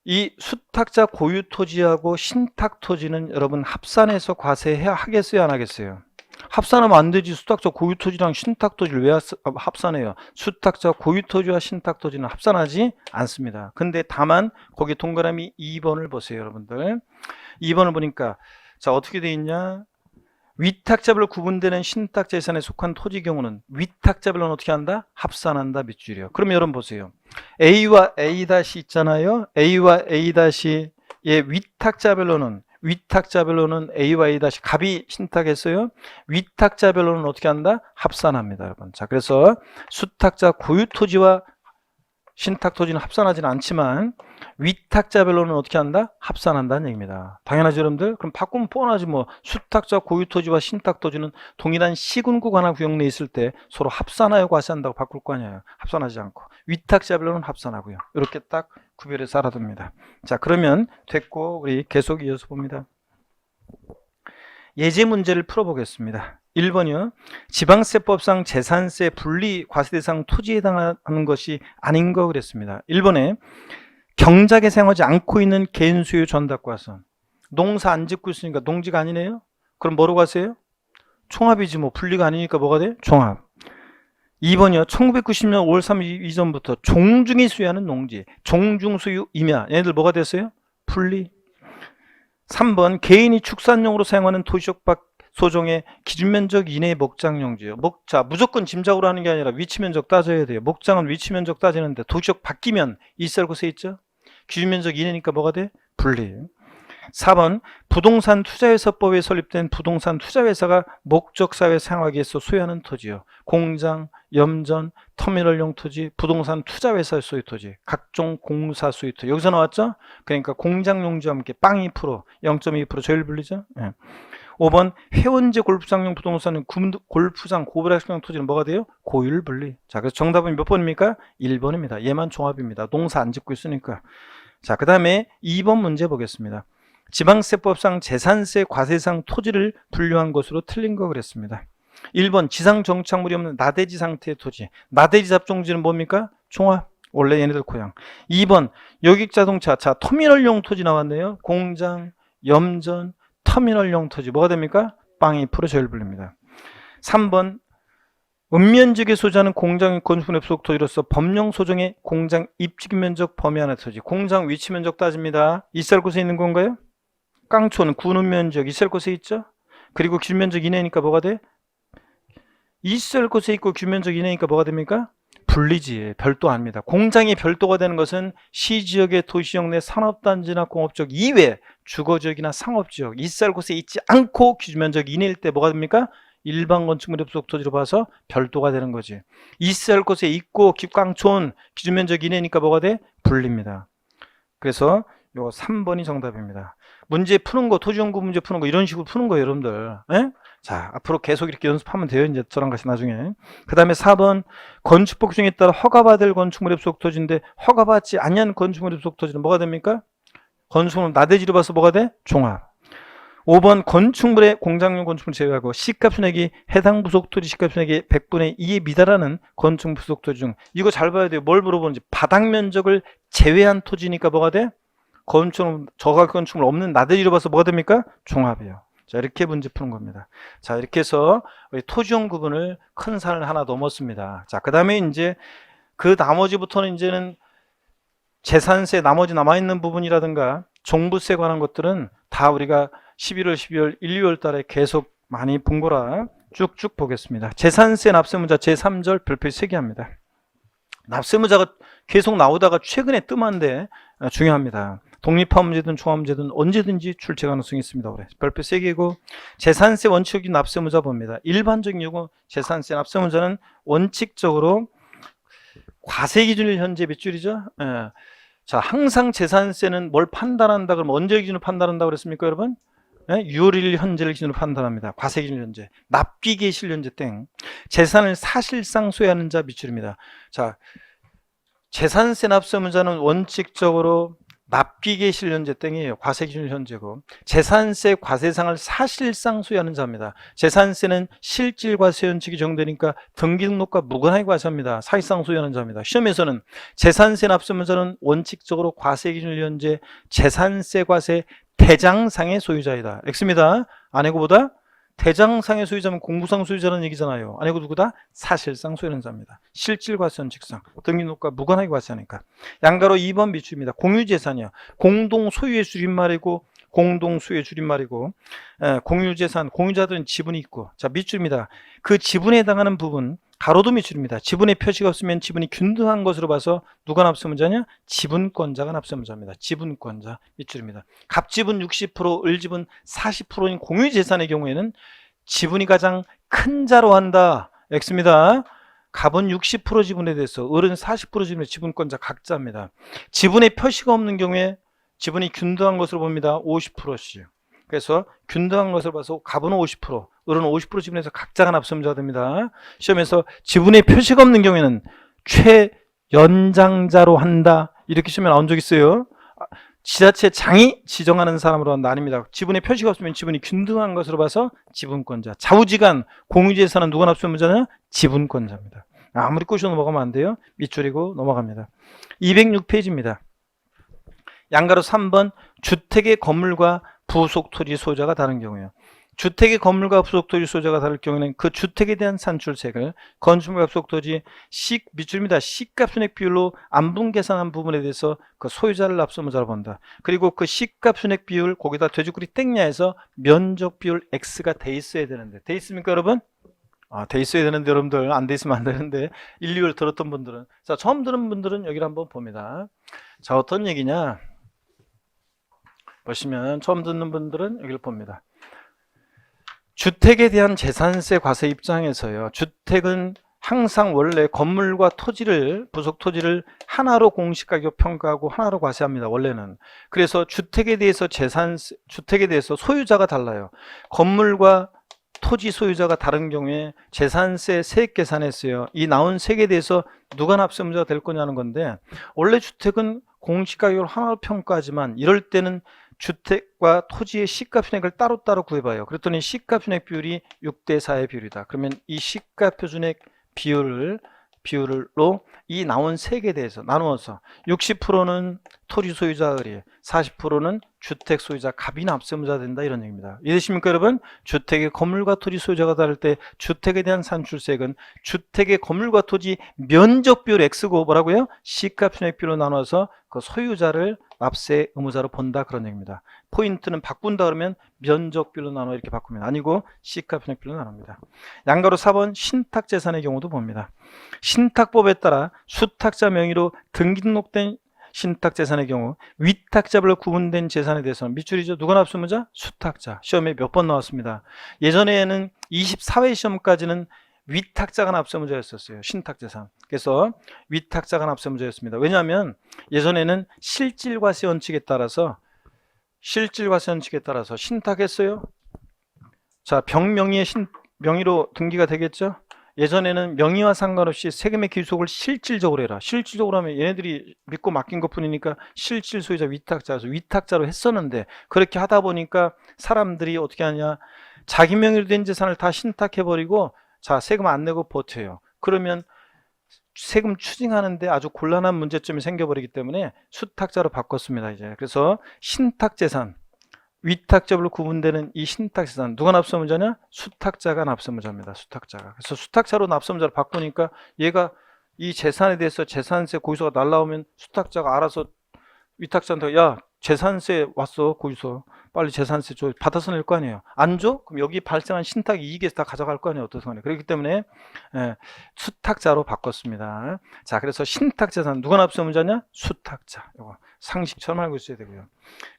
이 수탁자 고유 토지하고 신탁 토지는 여러분 합산해서 과세해야 하겠어요, 안 하겠어요? 합산하면 안 되지. 수탁자 고유 토지랑 신탁 토지를 왜 합산해요? 수탁자 고유 토지와 신탁 토지는 합산하지 않습니다. 근데 다만 거기 동그라미 2번을 보세요, 여러분들. 2번을 보니까 자, 어떻게 돼 있냐? 위탁자별로 구분되는 신탁 재산에 속한 토지 경우는 위탁자별로는 어떻게 한다? 합산한다 밑줄이요. 그럼 여러분 보세요. A와 A 다시 있잖아요. A와 A 다시의 위탁자별로는 A와 A 다시 갑이 신탁했어요. 위탁자별로는 어떻게 한다? 합산합니다, 여러분. 자, 그래서 수탁자 고유 토지와 신탁 토지는 합산하지는 않지만 위탁자별로는 어떻게 한다? 합산한다는 얘기입니다. 당연하죠, 여러분들? 그럼 바꾸면 뻔하지 뭐. 수탁자 고유 토지와 신탁 토지는 동일한 시군구 관할 구역 내에 있을 때 서로 합산하여 과세한다고 바꿀 거 아니에요. 합산하지 않고. 위탁자별로는 합산하고요. 이렇게 딱 구별해서 알아둡니다. 자, 그러면 됐고 우리 계속 이어서 봅니다. 예제 문제를 풀어보겠습니다. 1번이요. 지방세법상 재산세 분리 과세 대상 토지에 해당하는 것이 아닌 거 그랬습니다. 1번에 경작에 사용하지 않고 있는 개인 소유 전답과선. 농사 안 짓고 있으니까 농지가 아니네요. 그럼 뭐로 과세요? 총합이지 뭐. 분리가 아니니까 뭐가 돼? 종합. 2번이요. 1990년 5월 3일 이전부터 종중이 소유하는 농지. 종중 소유 임야. 얘네들 뭐가 됐어요? 분리. 3번 개인이 축산용으로 사용하는 도시적 소정의 기준면적 이내의 목장용지요. 자, 무조건 짐작으로 하는 게 아니라 위치면적 따져야 돼요. 목장은 위치면적 따지는데 도시적 바뀌면 있을 곳에 있죠. 기준면적 이내니까 뭐가 돼? 분리. 4번 부동산 투자회사법에 설립된 부동산 투자회사가 목적사회 사용하기 위해서 소유하는 토지요. 공장, 염전, 터미널용 토지, 부동산 투자회사 소유 토지, 각종 공사 소유 토지. 여기서 나왔죠? 그러니까 공장용지와 함께 빵 2%, 0.2% 조율 분리죠. 5번 회원제 골프장용 부동산은 골프장 고불학식용 토지는 뭐가 돼요? 고율 분리. 자, 그래서 정답은 몇 번입니까? 1번입니다. 얘만 종합입니다. 농사 안 짓고 있으니까. 자, 그 다음에 2번 문제 보겠습니다. 지방세법상 재산세 과세상 토지를 분류한 것으로 틀린 거 그랬습니다. 1번 지상 정착물이 없는 나대지 상태의 토지. 나대지 잡종지는 뭡니까? 종합. 원래 얘네들 고향. 2번 여객자동차. 자, 터미널용 토지 나왔네요. 공장, 염전, 터미널용 토지 뭐가 됩니까? 빵 2% 조율분리입니다. 3번 읍면적에 소재하는 공장 건축물의 부속 토지로서 법령 소정의 공장 입지 면적 범위 안의 토지. 공장 위치 면적 따집니다. 있을 곳에 있는 건가요? 깡촌 군읍 면적 있을 곳에 있죠. 그리고 기준 면적 이내니까 뭐가 돼? 있을 곳에 있고 기준 면적 이내니까 뭐가 됩니까? 분리지. 별도 아닙니다. 공장이 별도가 되는 것은 시지역의 도시역 내 산업단지나 공업지역 이외 주거지역이나 상업지역 있을 곳에 있지 않고 기준면적 이내일 때 뭐가 됩니까? 일반 건축물의 부속 토지로 봐서 별도가 되는 거지. 있을 곳에 있고 깡촌 기준면적 이내니까 뭐가 돼? 분리입니다. 그래서 요거 3번이 정답입니다. 문제 푸는 거, 토지연구 문제 푸는 거 이런 식으로 푸는 거예요, 여러분들. 에? 자, 앞으로 계속 이렇게 연습하면 돼요. 이제 저랑 같이 나중에. 그 다음에 4번 건축법 규정에 따라 허가받을 건축물의 부속 토지인데 허가받지 않는 건축물의 부속 토지는 뭐가 됩니까? 건축물 나대지로 봐서 뭐가 돼? 종합. 5번 건축물의 공장용 건축물 제외하고 시가순액이 해당 부속 토지 시가순액의 100분의 2에 미달하는 건축물 부속 토지 중 이거 잘 봐야 돼요. 뭘 물어보는지. 바닥 면적을 제외한 토지니까 뭐가 돼? 건축물 저가 건축물 없는 나대지로 봐서 뭐가 됩니까? 종합이에요. 자, 이렇게 문제 푸는 겁니다. 자, 이렇게 해서 우리 토지용 구분을 큰 산을 하나 넘었습니다. 자, 그 다음에 이제 그 나머지부터는 이제는 재산세 나머지 남아있는 부분이라든가 종부세 관한 것들은 다 우리가 11월, 12월, 1, 2월 달에 계속 많이 본 거라 쭉쭉 보겠습니다. 재산세 납세문자 제3절 별표 3개 합니다. 납세문자가 계속 나오다가 최근에 뜸한데 중요합니다. 독립화 문제든 종합 문제든 언제든지 출제 가능성이 있습니다. 올해 별표 3개고 재산세 원칙적인 납세문자 봅니다. 일반적인 경우 재산세 납세문자는 원칙적으로 과세기준일 현재 몇 줄이죠? 예. 자, 항상 재산세는 뭘 판단한다 그러면 언제 기준으로 판단한다고 그랬습니까, 여러분? 예? 6월 1일 현재를 기준으로 판단합니다. 과세기준 현재. 납기계실 현재 땡. 재산을 사실상 소유하는 자 밑줄입니다. 자, 재산세 납세문자는 원칙적으로 납기계실 현재 땡이에요. 과세기준 현재고. 재산세 과세상을 사실상 소유하는 자입니다. 재산세는 실질과세 원칙이 적용되니까 등기등록과 무관하게 과세합니다. 사실상 소유하는 자입니다. 시험에서는 재산세 납세문자는 원칙적으로 과세기준 현재 재산세 과세 대장상의 소유자이다. X입니다. 아내고보다 대장상의 소유자면 공부상 소유자라는 얘기잖아요. 아니고 누구다? 사실상 소유하는 자입니다. 실질과세 원칙상 등기등록과 무관하게 과세하니까. 양가로 2번 밑줄입니다. 공유재산이요. 공동소유의 줄임말이고 공동소유의 줄임말이고 공유재산, 공유자들은 지분이 있고 자 밑줄입니다. 그 지분에 해당하는 부분 가로도 밑줄입니다. 지분의 표시가 없으면 지분이 균등한 것으로 봐서 누가 납세문자냐? 지분권자가 납세문자입니다. 지분권자 밑줄입니다. 갑지분 60%, 을지분 40%인 공유재산의 경우에는 지분이 가장 큰 자로 한다. X입니다. 갑은 60% 지분에 대해서 을은 40% 지분의 지분권자 각자입니다. 지분의 표시가 없는 경우에 지분이 균등한 것으로 봅니다. 50%씩. 그래서 균등한 것을 봐서 갑은 50%, 을은 50% 지분에서 각자가 납세문자가 됩니다. 시험에서 지분의 표시가 없는 경우에는 최연장자로 한다. 이렇게 시험에 나온 적 있어요. 지자체장이 지정하는 사람으로 한다. 아닙니다. 지분의 표시가 없으면 지분이 균등한 것으로 봐서 지분권자. 좌우지간 공유재산은 누가 납세문자냐? 지분권자입니다. 아무리 꼬셔 넘어가면 안 돼요. 밑줄이고 넘어갑니다. 206페이지입니다. 양가로 3번 주택의 건물과 부속 토지 소유자가 다른 경우에요. 주택의 건물과 부속 토지 소유자가 다를 경우에는 그 주택에 대한 산출세를 건축물과 부속 토지 밑줄입니다. 시가 순액 비율로 안분 계산한 부분에 대해서 그 소유자를 납세문자로 본다. 그리고 그 시가 순액 비율 거기다 돼지꼬리 땡냐에서 면적 비율 X가 돼 있어야 되는데 돼 있습니까 여러분? 돼 있어야 되는데 여러분들 안 돼 있으면 안 되는데 1, 2월 들었던 분들은 자 처음 들은 분들은 여기를 한번 봅니다. 자 어떤 얘기냐 보시면 처음 듣는 분들은 여기를 봅니다. 주택에 대한 재산세 과세 입장에서요. 주택은 항상 원래 건물과 토지를 부속 토지를 하나로 공시가격 평가하고 하나로 과세합니다. 원래는. 그래서 주택에 대해서 주택에 대해서 소유자가 달라요. 건물과 토지 소유자가 다른 경우에 재산세 세액 계산했어요. 이 나온 세액에 대해서 누가 납세문자가 될 거냐는 건데 원래 주택은 공시가격을 하나로 평가하지만 이럴 때는 주택과 토지의 시가표준액을 따로따로 구해봐요. 그랬더니 시가표준액 비율이 6대4의 비율이다. 그러면 이 시가표준액 비율로 이 나온 세액에 대해서 나누어서 60%는 토지 소유자 을이 40%는 주택 소유자 갑이 납세문자가 된다 이런 얘기입니다. 이해되십니까 여러분? 주택의 건물과 토지 소유자가 다를 때 주택에 대한 산출세액은 주택의 건물과 토지 면적 비율 X고 뭐라고요? 시가표준액 비율로 나눠서 그 소유자를 납세 의무자로 본다 그런 얘기입니다. 포인트는 바꾼다 그러면 면적 비율로 나눠 이렇게 바꾸면 아니고 시가표준액 비율로 나눕니다. 양가로 4번 신탁재산의 경우도 봅니다. 신탁법에 따라 수탁자 명의로 등기등록된 신탁재산의 경우 위탁자별로 구분된 재산에 대해서는 밑줄이죠. 누가 납세문자? 수탁자. 시험에 몇 번 나왔습니다. 예전에는 24회 시험까지는 위탁자가 납세문자였었어요. 신탁재산. 그래서 위탁자가 납세문자였습니다. 왜냐하면 예전에는 실질과세 원칙에 따라서 신탁했어요. 자, 병명의의 명의로 등기가 되겠죠. 예전에는 명의와 상관없이 세금의 귀속을 실질적으로 해라. 실질적으로 하면 얘네들이 믿고 맡긴 것뿐이니까 실질 소유자 위탁자에서 위탁자로 했었는데 그렇게 하다 보니까 사람들이 어떻게 하냐. 자기 명의로 된 재산을 다 신탁해버리고 자 세금 안 내고 버텨요. 그러면 세금 추징하는데 아주 곤란한 문제점이 생겨버리기 때문에 수탁자로 바꿨습니다. 이제 그래서 신탁재산 위탁자별로 구분되는 이 신탁재산 누가 납세문자냐? 수탁자가 납세문자입니다. 수탁자가. 그래서 수탁자로 납세문자를 바꾸니까 얘가 이 재산에 대해서 재산세 고의소가 날라오면 수탁자가 알아서 위탁자한테 야 재산세 왔어, 고유서. 빨리 재산세 줘. 받아서 낼 거 아니에요. 안 줘? 그럼 여기 발생한 신탁 이익에서 다 가져갈 거 아니에요. 어떻게 하냐. 그렇기 때문에 수탁자로 바꿨습니다. 자, 그래서 신탁재산 누가 납세의무자냐? 수탁자. 이거 상식처럼 알고 있어야 되고요.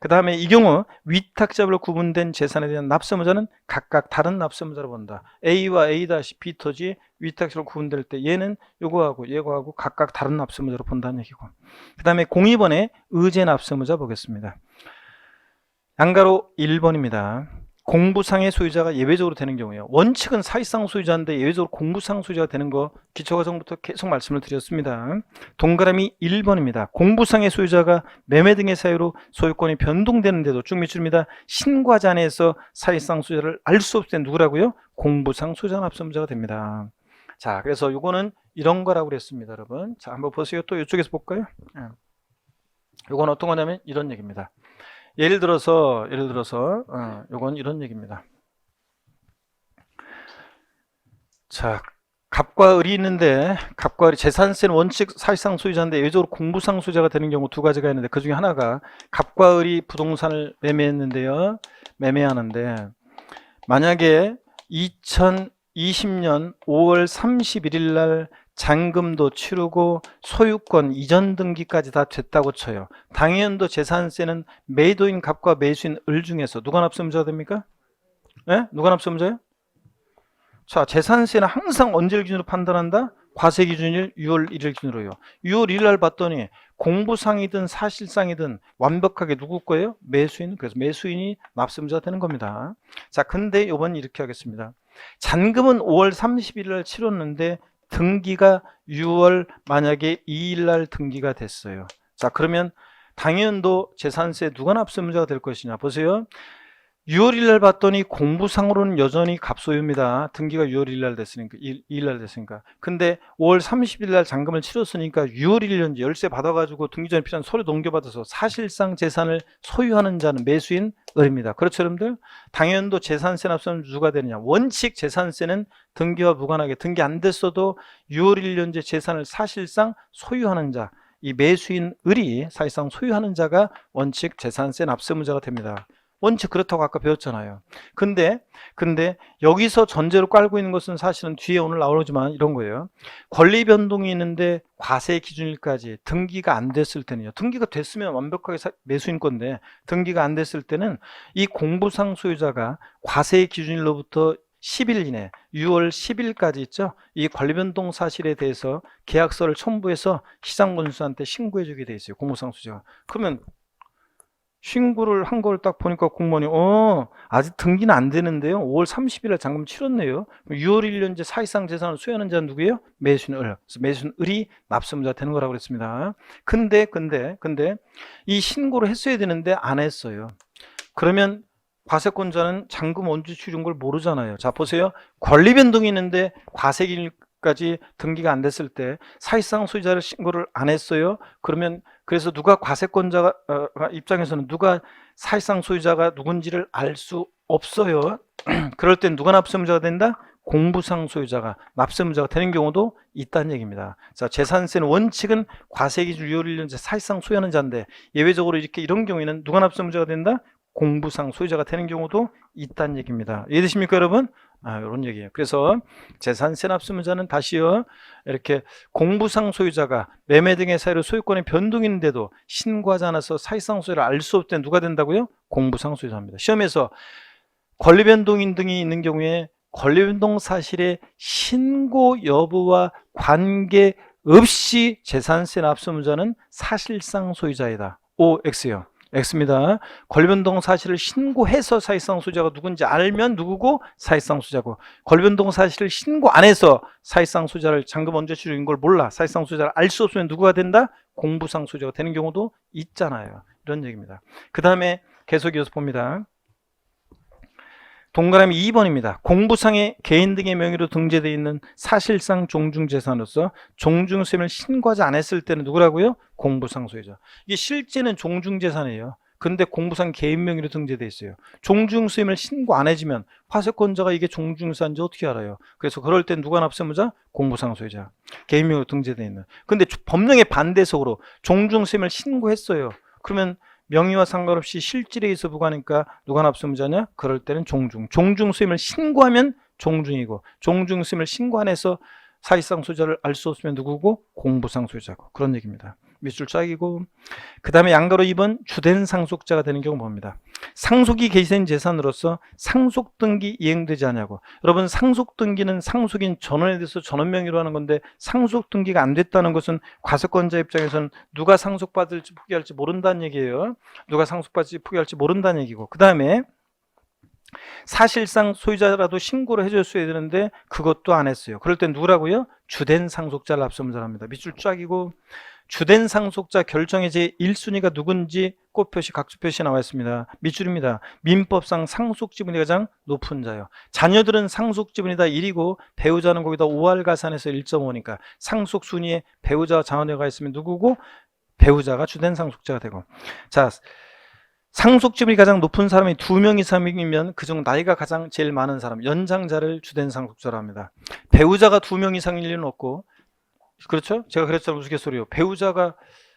그 다음에 이 경우 위탁자별로 구분된 재산에 대한 납세의무자는 각각 다른 납세의무자로 본다. A와 A-B 토지 위탁자로 구분될 때 얘는 요거하고 얘거하고 각각 다른 납세의무자로 본다는 얘기고. 그 다음에 02번에 의제 납세의무자 보겠습니다. 양가로 1번입니다. 공부상의 소유자가 예외적으로 되는 경우에요. 원칙은 사실상 소유자인데 예외적으로 공부상 소유자가 되는 거 기초과정부터 계속 말씀을 드렸습니다. 동그라미 1번입니다. 공부상의 소유자가 매매 등의 사유로 소유권이 변동되는데도 쭉 밑줄입니다. 신고하지 않아서 사실상 소유자를 알 수 없을 때 누구라고요? 공부상 소유자 납세의무자가 됩니다. 자, 그래서 요거는 이런 거라고 그랬습니다, 여러분. 자, 한번 보세요. 또 이쪽에서 볼까요? 요건 어떤 거냐면 이런 얘기입니다. 예를 들어서 요건 이런 얘기입니다. 자, 갑과 을이 있는데 갑과 을이 재산세는 원칙 사실상 소유자인데 예외적으로 공부상 소유자가 되는 경우 두 가지가 있는데 그 중에 하나가 갑과 을이 부동산을 매매했는데요. 매매하는데 만약에 2020년 5월 31일 날 잔금도 치르고 소유권 이전 등기까지 다 됐다고 쳐요. 당연도 재산세는 매도인 갑과 매수인 을 중에서 누가 납세의무자가 됩니까? 네? 누가 납세의무자예요? 자, 재산세는 항상 언제를 기준으로 판단한다? 과세 기준일 6월 1일 기준으로요. 6월 1일 날 봤더니 공부상이든 사실상이든 완벽하게 누구 거예요? 매수인. 그래서 매수인이 납세의무자가 되는 겁니다. 자, 근데 이번 이렇게 하겠습니다. 잔금은 5월 31일 날 치렀는데 등기가 6월 만약에 2일 날 등기가 됐어요. 자, 그러면 당연도 재산세 누가 납세의무자가 될 것이냐 보세요. 6월 1일 날 봤더니 공부상으로는 여전히 갑소유입니다. 등기가 6월 1일 날 됐으니까 2일 날 됐으니까. 근데 5월 30일 날 잔금을 치렀으니까 6월 1일 현재 열세 받아가지고 등기 전에 필요한 서류 넘겨받아서 사실상 재산을 소유하는 자는 매수인 을입니다. 그렇죠, 여러분들? 당연도 재산세 납세는 누가 되느냐? 원칙 재산세는 등기와 무관하게 등기 안 됐어도 6월 1일 현재 재산을 사실상 소유하는 자, 이 매수인 을이 사실상 소유하는 자가 원칙 재산세 납세의무자가 됩니다. 원칙 그렇다고 아까 배웠잖아요. 근데 여기서 전제로 깔고 있는 것은 사실은 뒤에 오늘 나오지만 이런 거예요. 권리 변동이 있는데 과세 기준일까지 등기가 안 됐을 때는요. 등기가 됐으면 완벽하게 매수인 건데 등기가 안 됐을 때는 이 공부상 소유자가 과세 기준일로부터 10일 이내 6월 10일까지 있죠. 이 권리 변동 사실에 대해서 계약서를 첨부해서 시장군수한테 신고해 주게 돼 있어요. 공부상 소유자가. 그러면 신고를 한 걸 딱 보니까 공무원이 아직 등기는 안 되는데요. 5월 30일에 잔금 치렀네요. 6월 1일 현재 사실상 재산을 소유하는 자는 누구예요? 매수인 을. 그래서 매수인 을이 납세의무자가 되는 거라고 그랬습니다. 근데 이 신고를 했어야 되는데 안 했어요. 그러면 과세권자는 잔금 언제 치른 걸 모르잖아요. 자, 보세요. 권리 변동이 있는데 과세기일까지 등기가 안 됐을 때 사실상 소유자를 신고를 안 했어요. 그러면 그래서 누가 과세권자가 입장에서는 누가 사실상 소유자가 누군지를 알 수 없어요. 그럴 땐 누가 납세의무자가 된다? 공부상 소유자가 납세의무자가 되는 경우도 있다는 얘기입니다. 자, 재산세는 원칙은 과세기준 6월 1일 현재 사실상 소유하는 자인데 예외적으로 이런 경우에는 누가 납세의무자가 된다? 공부상 소유자가 되는 경우도 있다는 얘기입니다. 이해되십니까, 여러분? 이런 얘기예요. 그래서 재산세 납세의무자는 다시요, 이렇게 공부상 소유자가 매매 등의 사유로 소유권의 변동이 있는데도 신고하지 않아서 사실상 소유를 알 수 없을 때 누가 된다고요? 공부상 소유자입니다. 시험에서 권리 변동 등이 있는 경우에 권리 변동 사실의 신고 여부와 관계없이 재산세 납세의무자는 사실상 소유자이다. OX요. X입니다. 권리변동 사실을 신고해서 사실상 소유자가 누군지 알면 누구고? 사실상 소유자고. 권리변동 사실을 신고 안 해서 사실상 소유자를 잔금 언제 치르는 걸 몰라. 사실상 소유자를 알 수 없으면 누구가 된다? 공부상 소유자가 되는 경우도 있잖아요. 이런 얘기입니다. 그 다음에 계속 이어서 봅니다. 동그라미 2번입니다. 공부상의 개인 등의 명의로 등재되어 있는 사실상 종중재산으로서 종중세금을 신고하지 않았을 때는 누구라고요? 공부상 소유자. 이게 실제는 종중재산이에요. 근데 공부상 개인 명의로 등재되어 있어요. 종중세금을 신고 안 해주면 화세권자가 이게 종중세인지 어떻게 알아요? 그래서 그럴 땐 누가 납세의무자? 공부상 소유자. 개인 명의로 등재되어 있는. 근데 법령의 반대속으로 종중세금을 신고했어요. 그러면 명의와 상관없이 실질에 의해서 부과하니까 누가 납세의무자냐? 그럴 때는 종중. 종중 수임을 신고하면 종중이고, 종중 수임을 신고 안 해서 사실상 소유자를 알 수 없으면 누구고? 공부상 소유자고. 그런 얘기입니다. 밑줄 짝이고, 그 다음에 양가로 2번 주된 상속자가 되는 경우 봅니다. 상속이 개시된 재산으로서 상속등기 이행되지 않냐고. 여러분, 상속등기는 상속인 전원에 대해서 전원 명의로 하는 건데, 상속등기가 안 됐다는 것은 과세권자 입장에서는 누가 상속받을지 포기할지 모른다는 얘기예요. 누가 상속받을지 포기할지 모른다는 얘기고, 그 다음에 사실상 소유자라도 신고를 해줬어야 되는데 그것도 안 했어요. 그럴 땐 누구라고요? 주된 상속자를 납세의무자랍니다. 밑줄 쫙이고, 주된 상속자 결정의 제1순위가 누군지 꽃표시, 각주표시 나와 있습니다. 밑줄입니다. 민법상 상속지분이 가장 높은 자요. 자녀들은 상속지분이 다 1이고 배우자는 거기다 5할 가산해서 1.5니까 상속순위에 배우자와 자녀가 있으면 누구고? 배우자가 주된 상속자가 되고. 자, 상속지분이 가장 높은 사람이 2명 이상이면 그중 나이가 가장 제일 많은 사람, 연장자를 주된 상속자로 합니다. 배우자가 2명 이상일 리는 없고, 그렇죠? 제가 그랬잖아요. 우스갯소리요. 배우자가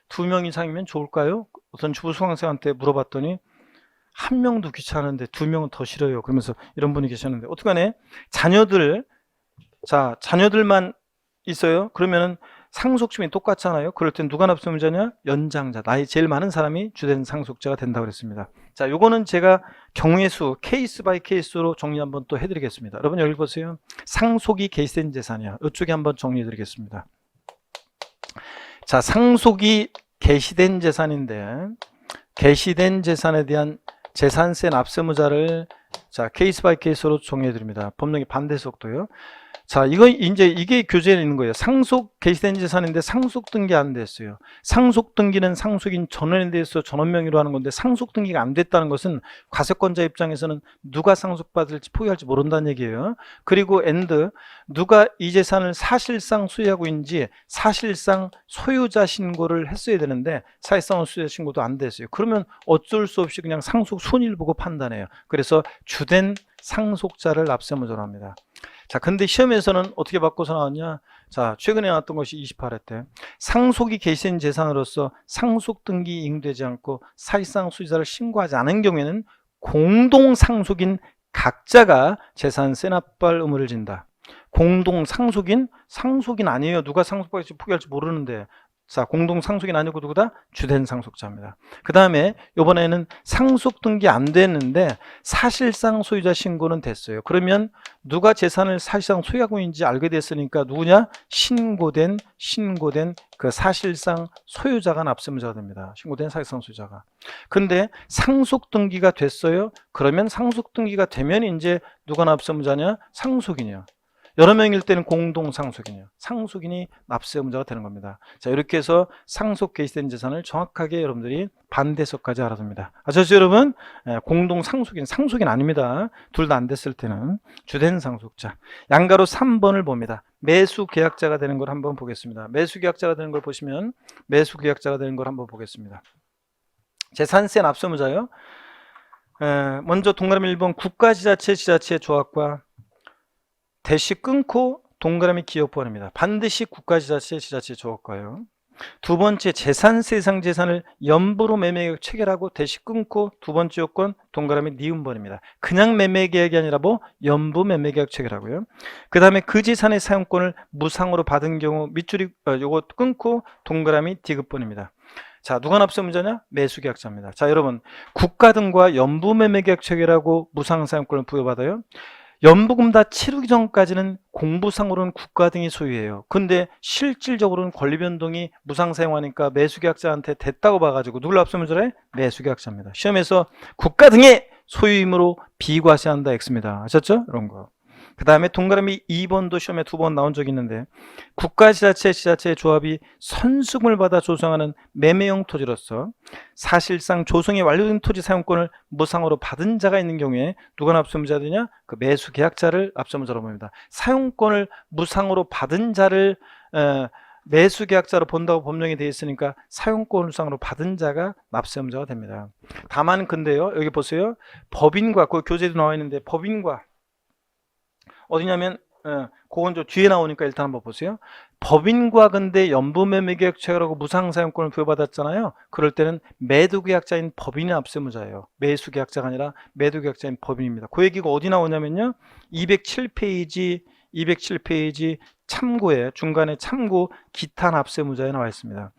2명 이상이면 좋을까요? 어떤 주부 수강생한테 물어봤더니 1명도 귀찮은데 2명은 더 싫어요. 그러면서 이런 분이 계셨는데, 어떡하네? 자녀들만 있어요. 그러면은 상속지분이 똑같잖아요. 그럴 땐 누가 납세의무자냐? 연장자, 나이 제일 많은 사람이 주된 상속자가 된다고 그랬습니다. 자, 요거는 제가 경우의 수, 케이스 바이 케이스로 정리 한번 또 해드리겠습니다. 여러분 여기 보세요. 상속이 개시된 재산이야. 이쪽에 한번 정리해드리겠습니다. 자, 상속이 개시된 재산인데, 개시된 재산에 대한 재산세 납세의무자를 자, 케이스 바이 케이스로 정리해드립니다. 법령의 반대 속도요. 자, 이게 교재에 있는 거예요. 상속 개시된 재산인데 상속 등기 안 됐어요. 상속 등기는 상속인 전원에 대해서 전원 명의로 하는 건데, 상속 등기가 안 됐다는 것은 과세권자 입장에서는 누가 상속받을지 포기할지 모른다는 얘기예요. 그리고 누가 이 재산을 사실상 소유하고 있는지 사실상 소유자 신고를 했어야 되는데 사실상 소유자 신고도 안 됐어요. 그러면 어쩔 수 없이 그냥 상속 순위를 보고 판단해요. 그래서 주된 상속자를 납세의무자로 합니다. 자, 근데 시험에서는 어떻게 바꿔서 나왔냐? 자, 최근에 나왔던 것이 28회 때 상속이 개시된 재산으로서 상속 등기 이행되지 않고 사실상 소유자를 신고하지 않은 경우에는 공동 상속인 각자가 재산세 납부할 의무를 진다. 공동 상속인 아니에요. 누가 상속받을지 포기할지 모르는데. 자, 공동 상속인 아니고 누구다? 주된 상속자입니다. 그 다음에 이번에는 상속 등기 안 됐는데 사실상 소유자 신고는 됐어요. 그러면 누가 재산을 사실상 소유하고 있는지 알게 됐으니까 누구냐? 신고된 그 사실상 소유자가 납세의무자가 됩니다. 신고된 사실상 소유자가. 근데 상속 등기가 됐어요. 그러면 상속 등기가 되면 이제 누가 납세의무자냐? 상속인이요. 여러 명일 때는 공동 상속인이요. 상속인이 납세의무자가 되는 겁니다. 자, 이렇게 해서 상속 개시된 재산을 정확하게 여러분들이 반대서까지 알아둡니다. 아셨죠, 여러분? 공동 상속인 아닙니다. 둘 다 안 됐을 때는 주된 상속자. 양가로 3번을 봅니다. 매수 계약자가 되는 걸 한번 보겠습니다. 매수 계약자가 되는 걸 보시면 매수 계약자가 되는 걸 한번 보겠습니다. 재산세 납세의무자요. 먼저 동그라미 1번 국가지자체 지자체 조합과 대시 끊고 동그라미 기업번입니다. 반드시 국가지자체 지자체 조합과요. 두 번째 재산세상 재산을 연부로 매매계약 체결하고 대시 끊고 두 번째 요건 동그라미 니은번입니다. 그냥 매매계약이 아니라 연부 매매계약 체결하고요. 그 다음에 그 재산의 사용권을 무상으로 받은 경우 밑줄이 요거 끊고 동그라미 디귿번입니다. 자, 누가 납세의무자냐? 매수계약자입니다. 자, 여러분 국가 등과 연부 매매계약 체결하고 무상 사용권을 부여받아요. 연부금 다 치르기 전까지는 공부상으로는 국가 등이 소유해요. 근데 실질적으로는 권리변동이 무상 사용하니까 매수계약자한테 됐다고 봐가지고 누굴 납세의무자래? 매수계약자입니다. 시험에서 국가 등의 소유임으로 비과세한다 X입니다. 아셨죠? 이런 거. 그 다음에 동그라미 2번도 시험에 2번 나온 적이 있는데 국가지자체 지자체의 조합이 선수금을 받아 조성하는 매매용 토지로서 사실상 조성이 완료된 토지 사용권을 무상으로 받은 자가 있는 경우에 누가 납세의무자가 되냐? 그 매수계약자를 납세의무자로 봅니다. 사용권을 무상으로 받은 자를 매수계약자로 본다고 법령이 되어 있으니까 사용권을 무상으로 받은 자가 납세의무자가 됩니다. 다만 근데요, 여기 보세요. 법인과 그 교재도 나와 있는데 법인과 어디냐면 그건 좀 뒤에 나오니까 일단 한번 보세요. 법인과 근대 연부매매계약체라고 무상사용권을 부여받았잖아요. 그럴 때는 매도계약자인 법인이 압세무자예요. 매수계약자가 아니라 매도계약자인 법인입니다. 그 얘기가 어디 나오냐면요. 207페이지 참고에 중간에 참고 기타 납세무자에 나와 있습니다.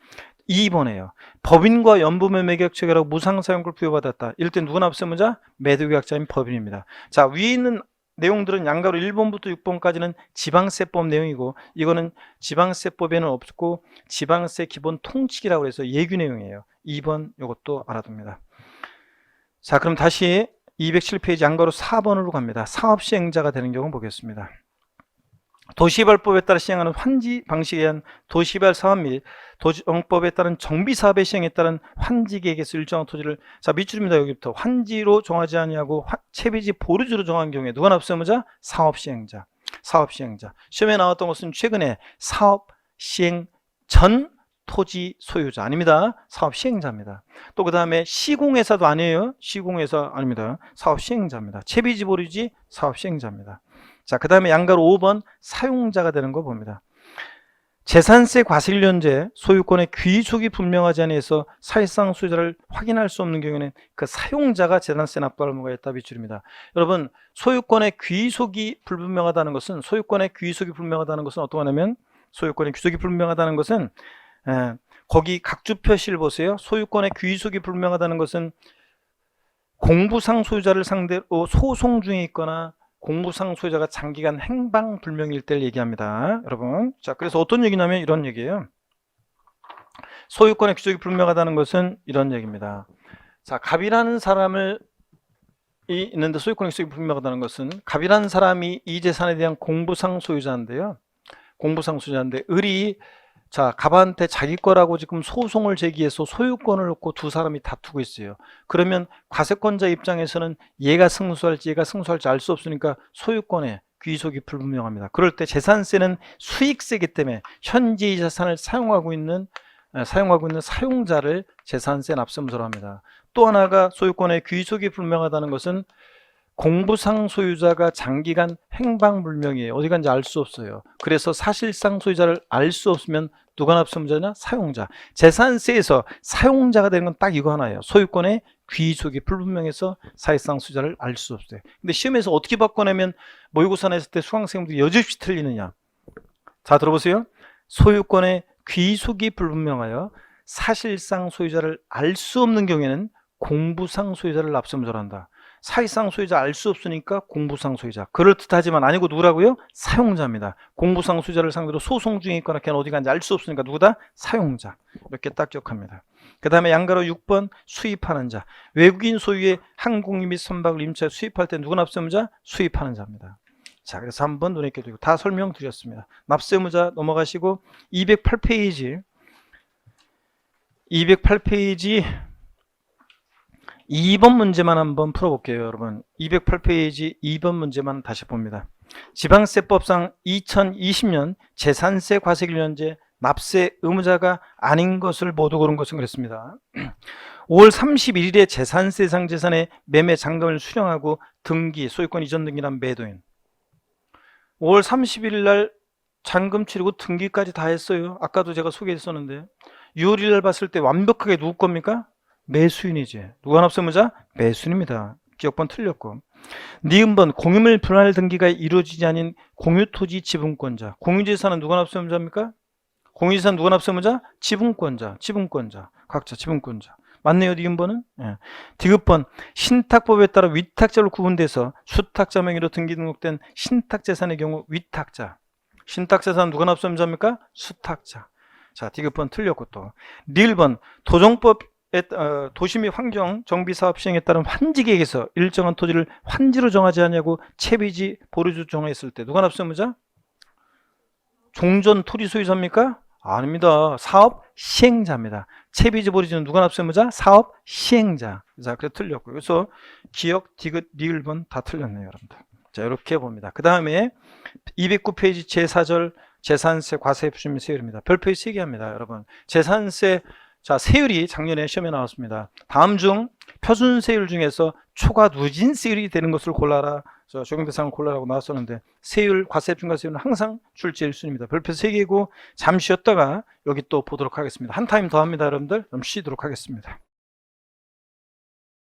2번에요. 법인과 연부매매계약체라고 무상사용권을 부여받았다. 이럴 때 누가 납세무자? 매도계약자인 법인입니다. 자, 위에 있는 내용들은 양가로 1번부터 6번까지는 지방세법 내용이고, 이거는 지방세법에는 없고 지방세 기본 통칙이라고 해서 예규 내용이에요. 2번 이것도 알아둡니다. 자, 그럼 다시 207페이지 양가로 4번으로 갑니다. 사업시행자가 되는 경우 보겠습니다. 도시개발법에 따라 시행하는 환지 방식에 의한 도시개발 사업 및 도시정법에 따른 정비사업의 시행에 따른 환지계획에서 일정한 토지를, 자, 밑줄입니다. 여기부터 환지로 정하지 아니하고 채비지 보류지로 정한 경우에 누가 납세무자? 사업시행자. 시험에 나왔던 것은 최근에 사업시행 전 토지 소유자 아닙니다. 사업시행자입니다. 또 그 다음에 시공회사도 아니에요. 시공회사 아닙니다. 사업시행자입니다. 채비지 보류지 사업시행자입니다. 자, 그 다음에 양가로 5번 사용자가 되는 거 봅니다. 재산세 과세일련제 소유권의 귀속이 분명하지 않아서 사실상 소유자를 확인할 수 없는 경우에는 그 사용자가 재산세 납부할 의무가 있다. 밑줄입니다. 여러분, 소유권의 귀속이 불분명하다는 것은 어떤 거냐면 소유권의 귀속이 불분명하다는 것은 거기 각주 표시를 보세요. 소유권의 귀속이 불분명하다는 것은 공부상 소유자를 상대로 소송 중에 있거나 공부상 소유자가 장기간 행방불명일 때를 얘기합니다. 여러분, 자, 그래서 어떤 얘기냐면 이런 얘기예요. 소유권의 귀속이 불명하다는 것은 이런 얘기입니다. 자, 갑이라는 사람이 있는데 소유권의 귀속이 불명하다는 것은 갑이라는 사람이 이 재산에 대한 공부상 소유자인데요. 을이 자, 갑한테 자기 거라고 지금 소송을 제기해서 소유권을 얻고 두 사람이 다투고 있어요. 그러면 과세권자 입장에서는 얘가 승소할지 알 수 없으니까 소유권의 귀속이 불분명합니다. 그럴 때 재산세는 수익세이기 때문에 현재 이 자산을 사용하고 있는 사용자를 재산세 납세무자로 합니다. 또 하나가 소유권의 귀속이 불명하다는 것은 공부상 소유자가 장기간 행방불명이에요. 어디 간지 알 수 없어요. 그래서 사실상 소유자를 알 수 없으면 누가 납세무자냐? 사용자. 재산세에서 사용자가 되는 건 딱 이거 하나예요. 소유권의 귀속이 불분명해서 사실상 소유자를 알 수 없어요. 근데 시험에서 어떻게 바꿔내면 모의고사 냈을 때 수강생들이 여지없이 틀리느냐? 자, 들어보세요. 소유권의 귀속이 불분명하여 사실상 소유자를 알 수 없는 경우에는 공부상 소유자를 납세무자로 한다. 사실상 소유자 알 수 없으니까 공부상 소유자. 그럴듯하지만 아니고 누구라고요? 사용자입니다. 공부상 소유자를 상대로 소송 중에 있거나 걔는 어디 간지 알 수 없으니까 누구다? 사용자. 이렇게 딱 기억합니다. 그 다음에 양가로 6번 수입하는 자. 외국인 소유의 항공기 및 선박을 임차해 수입할 때 누구 납세무자? 수입하는 자입니다. 자, 그래서 한번 눈에 띄게 다 설명드렸습니다. 납세무자 넘어가시고 208페이지 2번 문제만 한번 풀어볼게요. 여러분, 208페이지 2번 문제만 다시 봅니다. 지방세법상 2020년 재산세 과세일련제 납세 의무자가 아닌 것을 모두 고른 것은 그랬습니다. 5월 31일에 재산세상 재산의 매매 잔금을 수령하고 등기, 소유권 이전 등기란 매도인. 5월 31일 날 잔금 치르고 등기까지 다 했어요. 아까도 제가 소개했었는데 6월 1일 날 봤을 때 완벽하게 누구 겁니까? 매수인이지. 누가 납세무자? 매수인입니다. 기억번 틀렸고. 니은번 공유물 분할 등기가 이루어지지 않은 공유토지 지분권자. 공유재산은 누가 납세무자입니까? 공유재산 누가 납세무자? 지분권자. 각자 지분권자. 맞네요. 니은번은. 예. 디귿번 신탁법에 따라 위탁자로 구분돼서 수탁자 명의로 등기 등록된 신탁재산의 경우 위탁자. 신탁재산 누가 납세무자입니까? 수탁자. 자, 디귿번 틀렸고 또. 리을번 도정법 도시 및 환경 정비 사업 시행에 따른 환지 계획에서 일정한 토지를 환지로 정하지 않냐고 채비지 보류지 정했을 때 누가 납세무자? 종전 토지 소유자입니까? 아닙니다. 사업 시행자입니다. 채비지 보류지는 누가 납세무자? 사업 시행자. 자, 그래서 틀렸고요. 그래서 기억, 디귿, 리을번 다 틀렸네요, 여러분들. 자, 이렇게 봅니다. 그 다음에 209페이지 제4절 재산세 과세 부심 세율입니다. 별표에 3개 합니다, 여러분. 재산세 자, 세율이 작년에 시험에 나왔습니다. 다음 중 표준세율 중에서 초과 누진 세율이 되는 것을 골라라. 적용 대상을 골라라고 나왔었는데 세율, 과세 중과세율은 항상 출제 1순위입니다. 별표 3개고 잠시 쉬었다가 여기 또 보도록 하겠습니다. 한 타임 더 합니다. 여러분들. 그럼 쉬도록 하겠습니다.